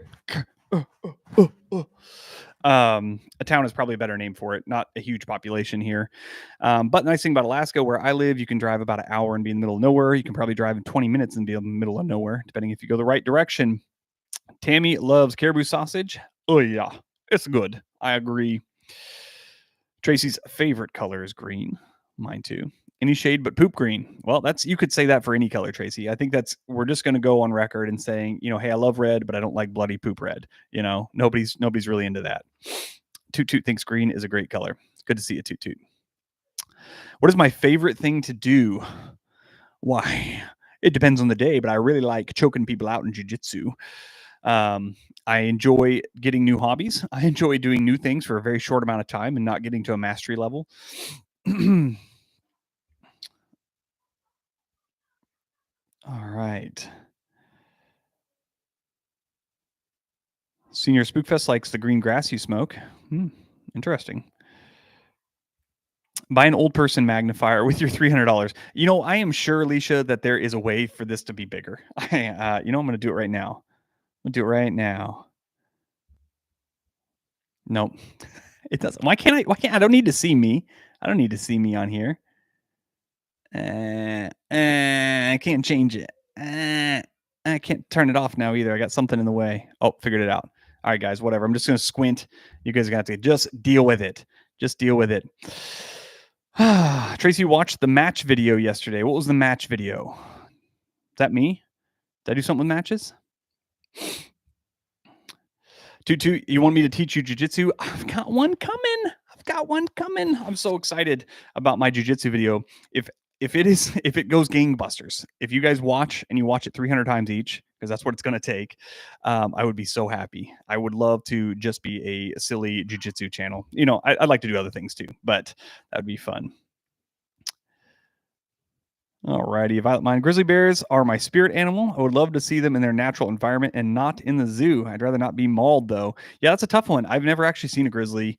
town is probably a better name for it. Not a huge population here. But the nice thing about Alaska, where I live, you can drive about an hour and be in the middle of nowhere. You can probably drive in 20 minutes and be in the middle of nowhere, depending if you go the right direction. Tammy loves caribou sausage. Oh, yeah. It's good. I agree. Tracy's favorite color is green. Mine too. Any shade but poop green. Well, you could say that for any color, Tracy. I think we're just going to go on record and saying, hey, I love red, but I don't like bloody poop red. Nobody's really into that. Toot Toot thinks green is a great color. It's good to see you, Toot Toot. What is my favorite thing to do? Why? It depends on the day, but I really like choking people out in jiu-jitsu. I enjoy getting new hobbies. I enjoy doing new things for a very short amount of time and not getting to a mastery level. All right. Senior Spookfest likes the green grass you smoke. Interesting. Buy an old person magnifier with your $300. I am sure, Alicia, that there is a way for this to be bigger. I'm going to do it right now. I'm going to do it right now. Nope. It doesn't. I don't need to see me. I don't need to see me on here. I can't change it. I can't turn it off now either. I got something in the way. Oh, figured it out. All right, guys, whatever. I'm just going to squint. You guys are going to have to just deal with it. Just deal with it. Tracy watched the match video yesterday. What was the match video? Is that me? Did I do something with matches? Tutu, you want me to teach you jujitsu? I've got one coming. I'm so excited about my jujitsu video. If it goes gangbusters, if you guys watch and you watch it 300 times each, because that's what it's going to take, I would be so happy. I would love to just be a silly jujitsu channel. I'd like to do other things too, but that'd be fun. Alrighty, Violet Mind. Grizzly bears are my spirit animal. I would love to see them in their natural environment and not in the zoo. I'd rather not be mauled, though. Yeah, that's a tough one. I've never actually seen a grizzly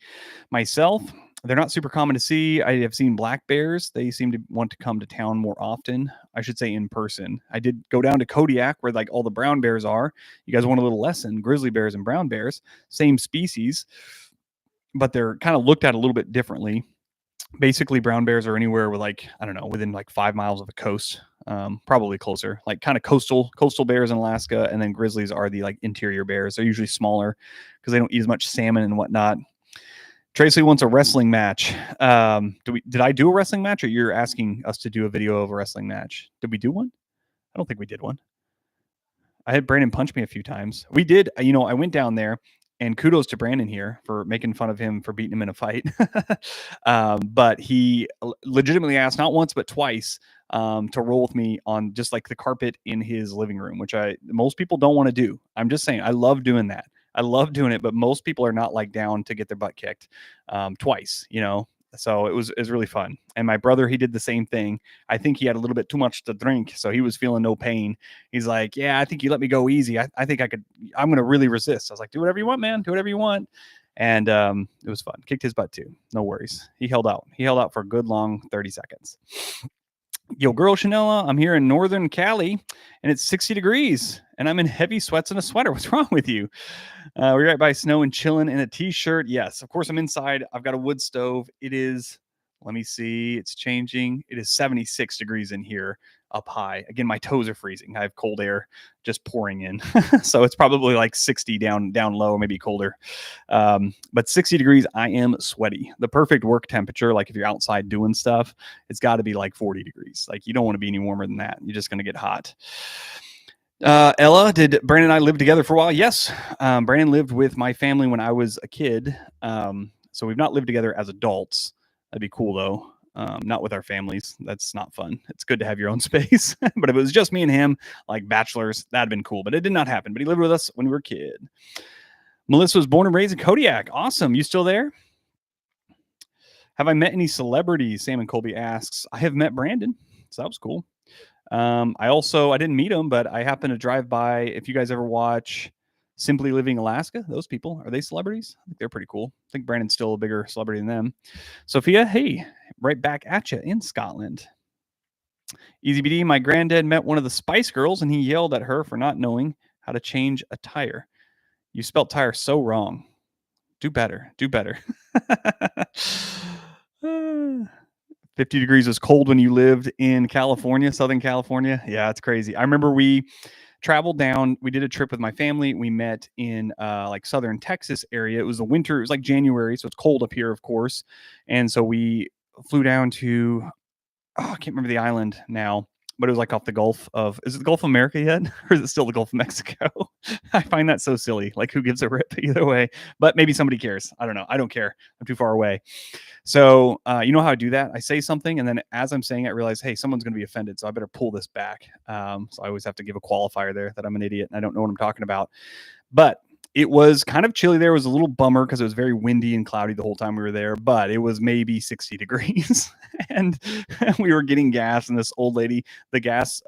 myself. They're not super common to see. I have seen black bears. They seem to want to come to town more often. I should say in person. I did go down to Kodiak where like all the brown bears are. You guys want a little lesson? Grizzly bears and brown bears, same species, but they're kind of looked at a little bit differently. Basically, brown bears are anywhere with within like 5 miles of a coast, probably closer, like kind of coastal bears in Alaska. And then grizzlies are the like interior bears. They're usually smaller because they don't eat as much salmon and whatnot. Tracy wants a wrestling match. Did I do a wrestling match, or you're asking us to do a video of a wrestling match? Did we do one? I don't think we did one. I had Brandon punch me a few times. We did. I went down there, and kudos to Brandon here for making fun of him for beating him in a fight. But he legitimately asked not once but twice to roll with me on just like the carpet in his living room, which most people don't want to do. I'm just saying, I love doing that. I love doing it, but most people are not like down to get their butt kicked twice. So it was really fun. And my brother, he did the same thing. I think he had a little bit too much to drink, so he was feeling no pain. He's like, yeah, I think you let me go easy. I think I'm going to really resist. I was like, do whatever you want, man. Do whatever you want. And it was fun. Kicked his butt too. No worries. He held out. He held out for a good long 30 seconds. Yo, girl, Chanela, I'm here in Northern Cali, and it's 60 degrees, and I'm in heavy sweats and a sweater. What's wrong with you? We're right by snow and chilling in a t-shirt. Yes, of course, I'm inside. I've got a wood stove. It is, let me see, it's changing. It is 76 degrees in here up high. Again, my toes are freezing. I have cold air just pouring in. So it's probably like 60 down low, maybe colder. But 60 degrees, I am sweaty. The perfect work temperature, like if you're outside doing stuff, it's got to be like 40 degrees. Like you don't want to be any warmer than that. You're just going to get hot. Ella, did Brandon and I live together for a while? Yes. Brandon lived with my family when I was a kid. So we've not lived together as adults. That'd be cool though. Not with our families. That's not fun. It's good to have your own space. But if it was just me and him, like bachelors, that'd been cool. But it did not happen. But he lived with us when we were a kid. Melissa was born and raised in Kodiak. Awesome. You still there? Have I met any celebrities? Sam and Colby asks. I have met Brandon. So that was cool. I didn't meet him, but I happened to drive by. If you guys ever watch Simply Living Alaska, those people, are they celebrities? I think they're pretty cool. I think Brandon's still a bigger celebrity than them. Sophia, hey, right back at you in Scotland. Easy BD, my granddad met one of the Spice Girls and he yelled at her for not knowing how to change a tire. You spelled tire so wrong. Do better. 50 degrees was cold when you lived in California, Southern California. Yeah, it's crazy. I remember we traveled down. We did a trip with my family. We met in like Southern Texas area. It was the winter. It was like January, so it's cold up here, of course. And so we flew down to, I can't remember the island now, but it was like off the Gulf of, is it the Gulf of America yet? Or is it still the Gulf of Mexico? I find that so silly. Like who gives a rip either way, but maybe somebody cares. I don't know. I don't care. I'm too far away. So you know how I do that? I say something, and then as I'm saying it, I realize, hey, someone's going to be offended, so I better pull this back. So I always have to give a qualifier there that I'm an idiot and I don't know what I'm talking about. But it was kind of chilly there. It was a little bummer because it was very windy and cloudy the whole time we were there, but it was maybe 60 degrees. And we were getting gas, and this old lady, the gas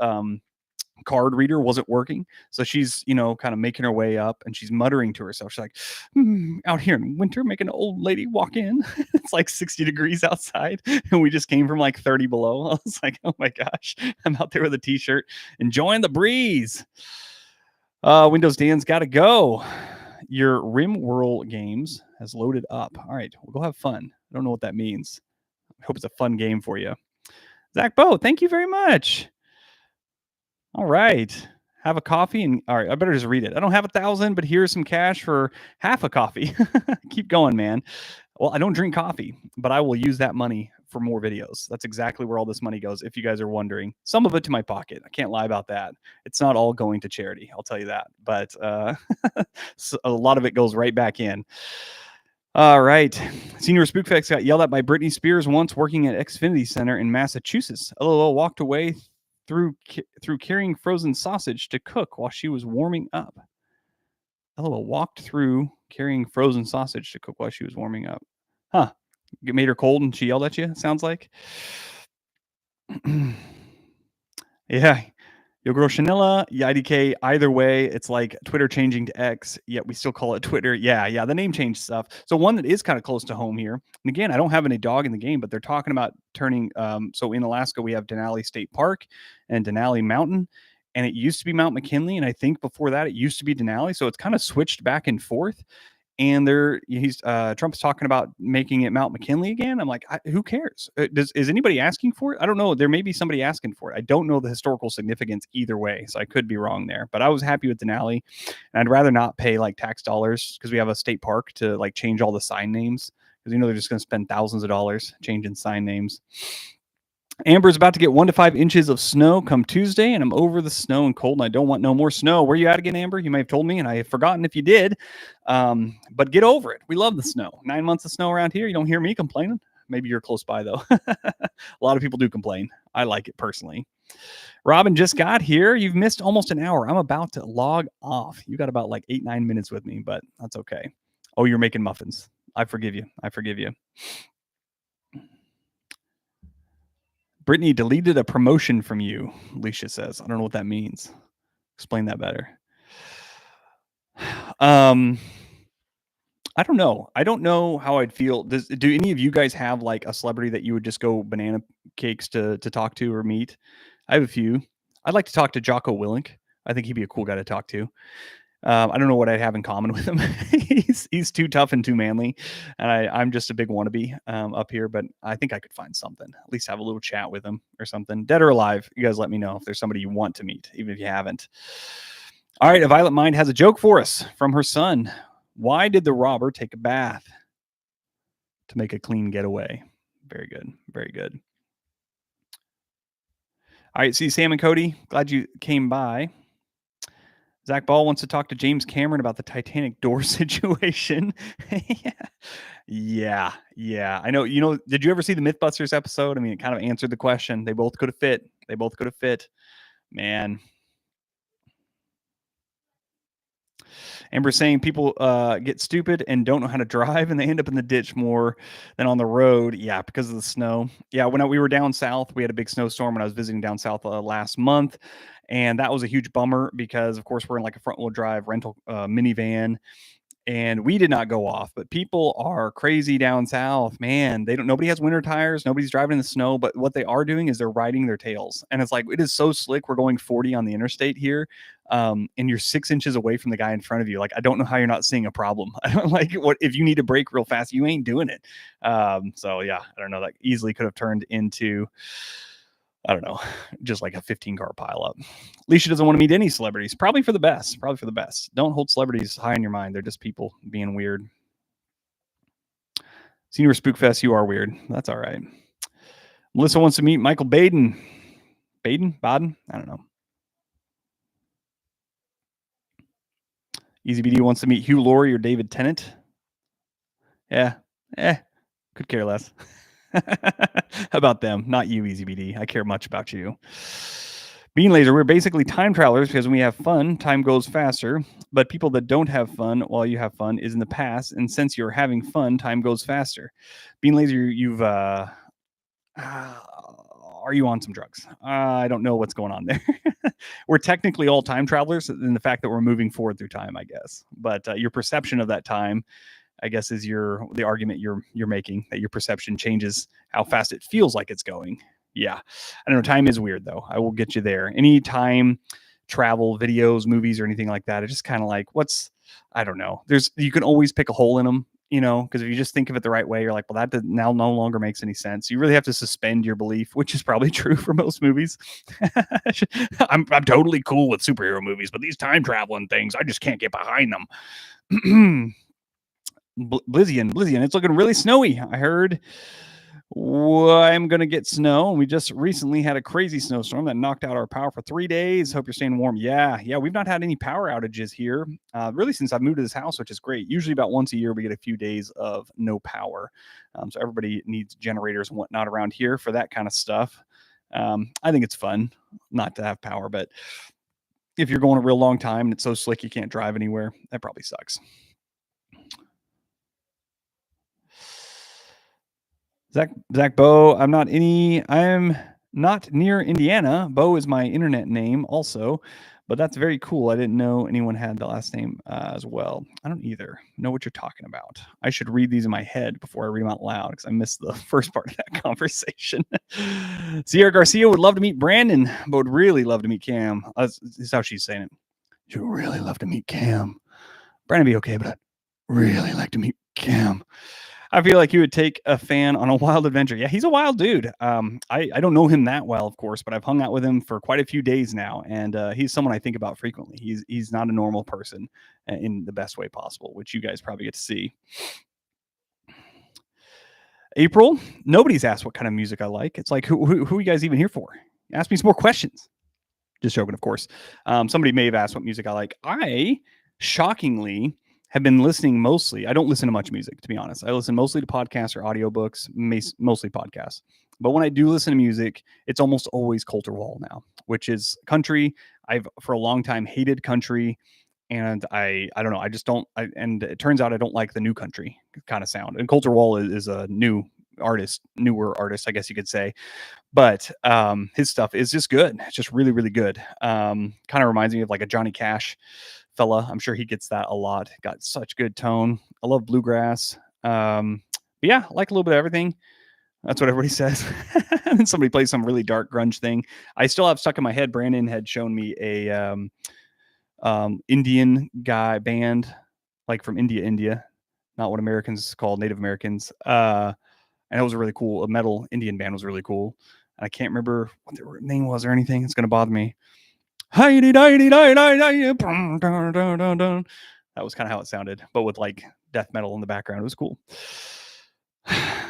card reader wasn't working. So she's, kind of making her way up and she's muttering to herself. She's like, out here in winter, making an old lady walk in. It's like 60 degrees outside. And we just came from like 30 below. I was like, oh my gosh, I'm out there with a t-shirt, enjoying the breeze. Windows Dan's got to go. Your RimWorld games has loaded up. All right, we'll go have fun. I don't know what that means. I hope it's a fun game for you. Zach Bo, thank you very much. All right. Have a coffee and all right, I better just read it. I don't have 1,000, but here's some cash for half a coffee. Keep going, man. Well, I don't drink coffee, but I will use that money for more videos. That's exactly where all this money goes. If you guys are wondering, some of it to my pocket. I can't lie about that. It's not all going to charity. I'll tell you that. But so a lot of it goes right back in. All right. Senior Spookfex got yelled at by Britney Spears once working at Xfinity Center in Massachusetts. LOL walked away through carrying frozen sausage to cook while she was warming up. LOL walked through carrying frozen sausage to cook while she was warming up. Huh. It made her cold and she yelled at you, it sounds like. Yeah. Yogroshanilla, IDK, either way, it's like Twitter changing to X, yet we still call it Twitter. Yeah, the name change stuff. So one that is kind of close to home here. And again, I don't have any dog in the game, but they're talking about turning, so in Alaska, we have Denali State Park and Denali Mountain, and it used to be Mount McKinley, and I think before that, it used to be Denali, so it's kind of switched back and forth. And Trump's talking about making it Mount McKinley again. I'm like, who cares? Is anybody asking for it? I don't know. There may be somebody asking for it. I don't know the historical significance either way, so I could be wrong there. But I was happy with Denali, and I'd rather not pay like tax dollars because we have a state park to like change all the sign names because they're just going to spend thousands of dollars changing sign names. Amber's about to get 1 to 5 inches of snow come Tuesday, and I'm over the snow and cold, and I don't want no more snow. Where you at again, Amber? You may have told me, and I have forgotten if you did. But get over it. We love the snow. 9 months of snow around here. You don't hear me complaining. Maybe you're close by, though. A lot of people do complain. I like it personally. Robin just got here. You've missed almost an hour. I'm about to log off. You got about like 8-9 minutes with me, but that's okay. Oh, you're making muffins. I forgive you. Brittany deleted a promotion from you, Alicia says. I don't know what that means. Explain that better. I don't know. I don't know how I'd feel. Do any of you guys have like a celebrity that you would just go banana cakes to talk to or meet? I have a few. I'd like to talk to Jocko Willink. I think he'd be a cool guy to talk to. I don't know what I'd have in common with him. he's too tough and too manly, and I'm just a big wannabe up here. But I think I could find something. At least have a little chat with him or something. Dead or alive, you guys let me know if there's somebody you want to meet, even if you haven't. All right, A Violet Mind has a joke for us from her son. Why did the robber take a bath? To make a clean getaway. Very good. Very good. All right, see Sam and Cody. Glad you came by. Zach Ball wants to talk to James Cameron about the Titanic door situation. Yeah. I know. Did you ever see the Mythbusters episode? I mean, it kind of answered the question. They both could have fit. Man. Amber's saying people get stupid and don't know how to drive, and they end up in the ditch more than on the road. Yeah, because of the snow. Yeah, when we were down south, we had a big snowstorm when I was visiting down south last month. And that was a huge bummer because, of course, we're in like a front wheel drive rental minivan, and we did not go off. But people are crazy down south, man. Nobody has winter tires. Nobody's driving in the snow. But what they are doing is they're riding their tails, and it's like it is so slick. We're going 40 on the interstate here, and you're 6 inches away from the guy in front of you. Like I don't know how you're not seeing a problem. I don't like what if you need to brake real fast, you ain't doing it. So yeah, I don't know. That easily could have turned into, I don't know, just like a 15-car pileup. Alicia doesn't want to meet any celebrities. Probably for the best. Don't hold celebrities high in your mind. They're just people being weird. Senior Spookfest, you are weird. That's all right. Melissa wants to meet Michael Baden. Baden? I don't know. Easy BD wants to meet Hugh Laurie or David Tennant. Yeah. Could care less. How about them? Not you, Easy BD. I care much about you. Bean Laser, we're basically time travelers because when we have fun, time goes faster. But people that don't have fun while you have fun is in the past. And since you're having fun, time goes faster. Bean Laser, you've... all are you on some drugs? I don't know what's going on there. We're technically all time travelers in the fact that we're moving forward through time, I guess. But your perception of that time, I guess, is the argument you're making, that your perception changes how fast it feels like it's going. Yeah, I don't know. Time is weird though. I will get you there. Any time travel videos, movies, or anything like that, it's just kind of like, I don't know. You can always pick a hole in them, because if you just think of it the right way, you're like, well, that now no longer makes any sense. You really have to suspend your belief, which is probably true for most movies. I'm totally cool with superhero movies, but these time traveling things, I just can't get behind them. Blizian, it's looking really snowy. I heard I'm going to get snow. And we just recently had a crazy snowstorm that knocked out our power for 3 days. Hope you're staying warm. Yeah. We've not had any power outages here really since I've moved to this house, which is great. Usually about once a year, we get a few days of no power. So everybody needs generators and whatnot around here for that kind of stuff. I think it's fun not to have power, but if you're going a real long time and it's so slick you can't drive anywhere, that probably sucks. Zach Bo, I'm not near Indiana. Bo is my internet name also, but that's very cool. I didn't know anyone had the last name as well. I don't either know what you're talking about. I should read these in my head before I read them out loud because I missed the first part of that conversation. Sierra Garcia would love to meet Brandon, but would really love to meet Cam. This is how she's saying it. She would really love to meet Cam. Brandon be okay, but I'd really like to meet Cam. I feel like you would take a fan on a wild adventure. Yeah, he's a wild dude. I don't know him that well, of course, but I've hung out with him for quite a few days now, and he's someone I think about frequently. He's not a normal person in the best way possible, which you guys probably get to see. April, nobody's asked what kind of music I like. It's like, who are you guys even here for? Ask me some more questions. Just joking, of course. Somebody may have asked what music I like. I, shockingly, have been listening mostly. I don't listen to much music, to be honest. I listen mostly to podcasts or audiobooks, mostly podcasts. But when I do listen to music, it's almost always Coulter Wall now, which is country. I've for a long time hated country, and I don't know. I just don't. And it turns out I don't like the new country kind of sound. And Coulter Wall is a newer artist, I guess you could say. But his stuff is just good. It's just really, really good. Kind of reminds me of like a Johnny Cash fella. I'm sure he gets that a lot. Got such good tone. I love bluegrass. But yeah, I like a little bit of everything. That's what everybody says. And then somebody plays some really dark grunge thing. I still have stuck in my head. Brandon had shown me a Indian guy band, like from India, not what Americans call Native Americans. And it was a really cool. A metal Indian band was really cool. And I can't remember what their name was or anything. It's going to bother me. That was kind of how it sounded, but with like death metal in the background. It was cool.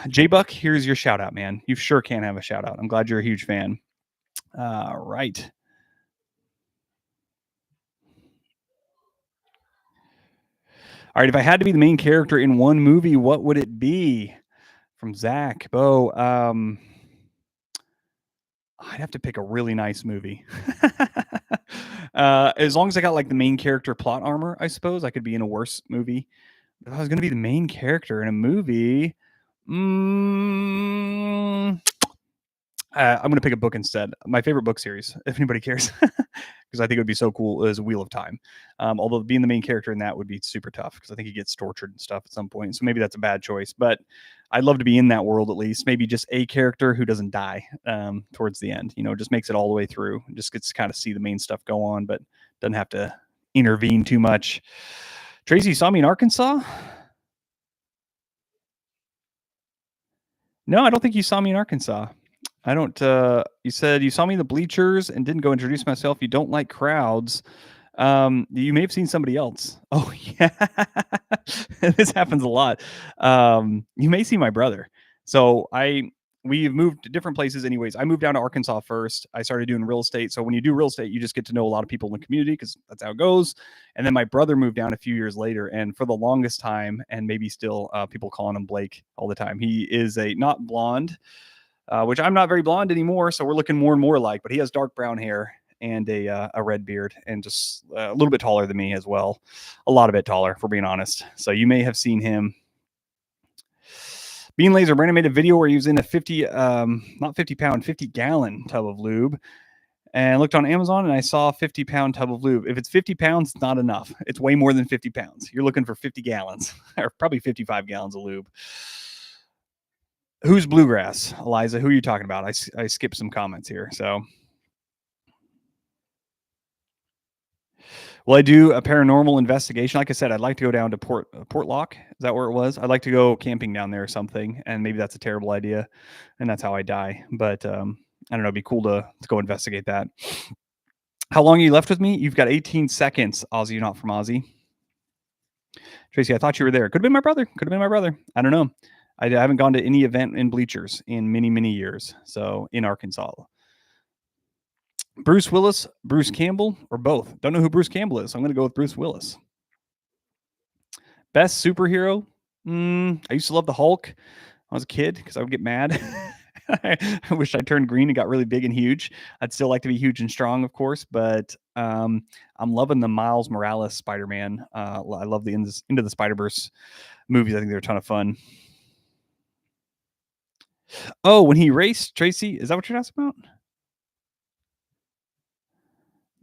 J-Buck, here's your shout out, man. You sure can have a shout out. I'm glad you're a huge fan. Right. All right. If I had to be the main character in one movie, what would it be? From Zach Bo. I'd have to pick a really nice movie. As long as I got like the main character plot armor, I suppose I could be in a worse movie. If I was going to be the main character in a movie, I'm going to pick a book instead. My favorite book series, if anybody cares, because I think it would be so cool, is Wheel of Time. Although being the main character in that would be super tough because I think he gets tortured and stuff at some point. So maybe that's a bad choice. But I'd love to be in that world at least. Maybe just a character who doesn't die towards the end. Just makes it all the way through. Just gets to kind of see the main stuff go on, but doesn't have to intervene too much. Tracy, you saw me in Arkansas? No, I don't think you saw me in Arkansas. I don't. You said you saw me in the bleachers and didn't go introduce myself. You don't like crowds. You may have seen somebody else. Oh yeah, this happens a lot. You may see my brother. So we've moved to different places. Anyways, I moved down to Arkansas first. I started doing real estate. So when you do real estate, you just get to know a lot of people in the community because that's how it goes. And then my brother moved down a few years later, and for the longest time, and maybe still, people calling him Blake all the time. He is not blonde. Which I'm not very blonde anymore, so we're looking more and more alike. But he has dark brown hair and a red beard, and just a little bit taller than me as well. A lot of it taller, if we're being honest. So you may have seen him. Bean Laser, Brandon made a video where he was in a 50, not 50 pound, 50 gallon tub of lube. And looked on Amazon and I saw a 50-pound tub of lube. If it's 50 pounds, it's not enough. It's way more than 50 pounds. You're looking for 50 gallons or probably 55 gallons of lube. Who's Bluegrass? Eliza, who are you talking about? I skipped some comments here. So, will I do a paranormal investigation? Like I said, I'd like to go down to Portlock. Is that where it was? I'd like to go camping down there or something. And maybe that's a terrible idea. And that's how I die. But I don't know. It'd be cool to go investigate that. How long are you left with me? You've got 18 seconds, Aussie, not from Aussie. Tracy, I thought you were there. Could have been my brother. Could have been my brother. I don't know. I haven't gone to any event in bleachers in many, many years. So in Arkansas. Bruce Willis, Bruce Campbell, or both. Don't know who Bruce Campbell is. So I'm going to go with Bruce Willis. Best superhero? I used to love the Hulk when I was a kid because I would get mad. I wish I turned green and got really big and huge. I'd still like to be huge and strong, of course, but I'm loving the Miles Morales Spider-Man. I love the Into the Spider-Verse movies. I think they're a ton of fun. Oh, when he raced, Tracy, is that what you're asking about?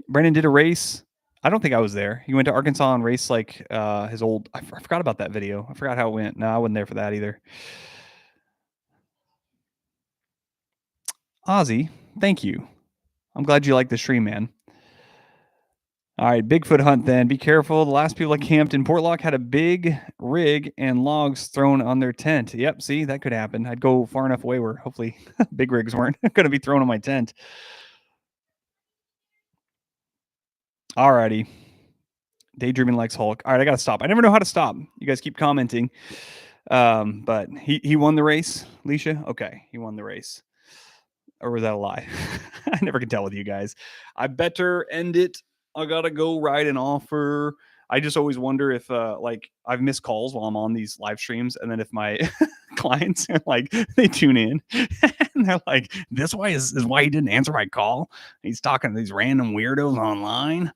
Brandon did a race. I don't think I was there. He went to Arkansas and raced like his old. I forgot about that video. I forgot how it went. No, I wasn't there for that either. Ozzy, thank you. I'm glad you like the stream, man. All right, Bigfoot hunt then. Be careful. The last people that camped in Portlock had a big rig and logs thrown on their tent. Yep, see, that could happen. I'd go far enough away where hopefully big rigs weren't going to be thrown on my tent. All righty. Daydreaming likes Hulk. All right, I got to stop. I never know how to stop. You guys keep commenting. But he won the race, Leisha? Okay, he won the race. Or was that a lie? I never can tell with you guys. I better end it. I gotta go write an offer. I just always wonder if like I've missed calls while I'm on these live streams, and then if my clients are like they tune in and they're like, "This way is why he didn't answer my call. He's talking to these random weirdos online."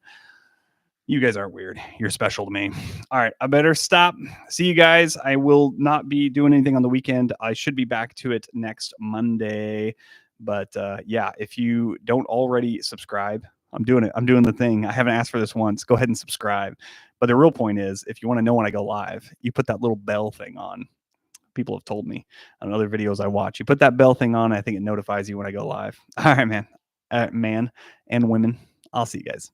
You guys aren't weird. You're special to me. All right, I better stop. See you guys. I will not be doing anything on the weekend. I should be back to it next Monday. But yeah, if you don't already subscribe, I'm doing it. I'm doing the thing. I haven't asked for this once. Go ahead and subscribe. But the real point is, if you want to know when I go live, you put that little bell thing on. People have told me on other videos I watch. You put that bell thing on. I think it notifies you when I go live. All right, man. Man and women. I'll see you guys.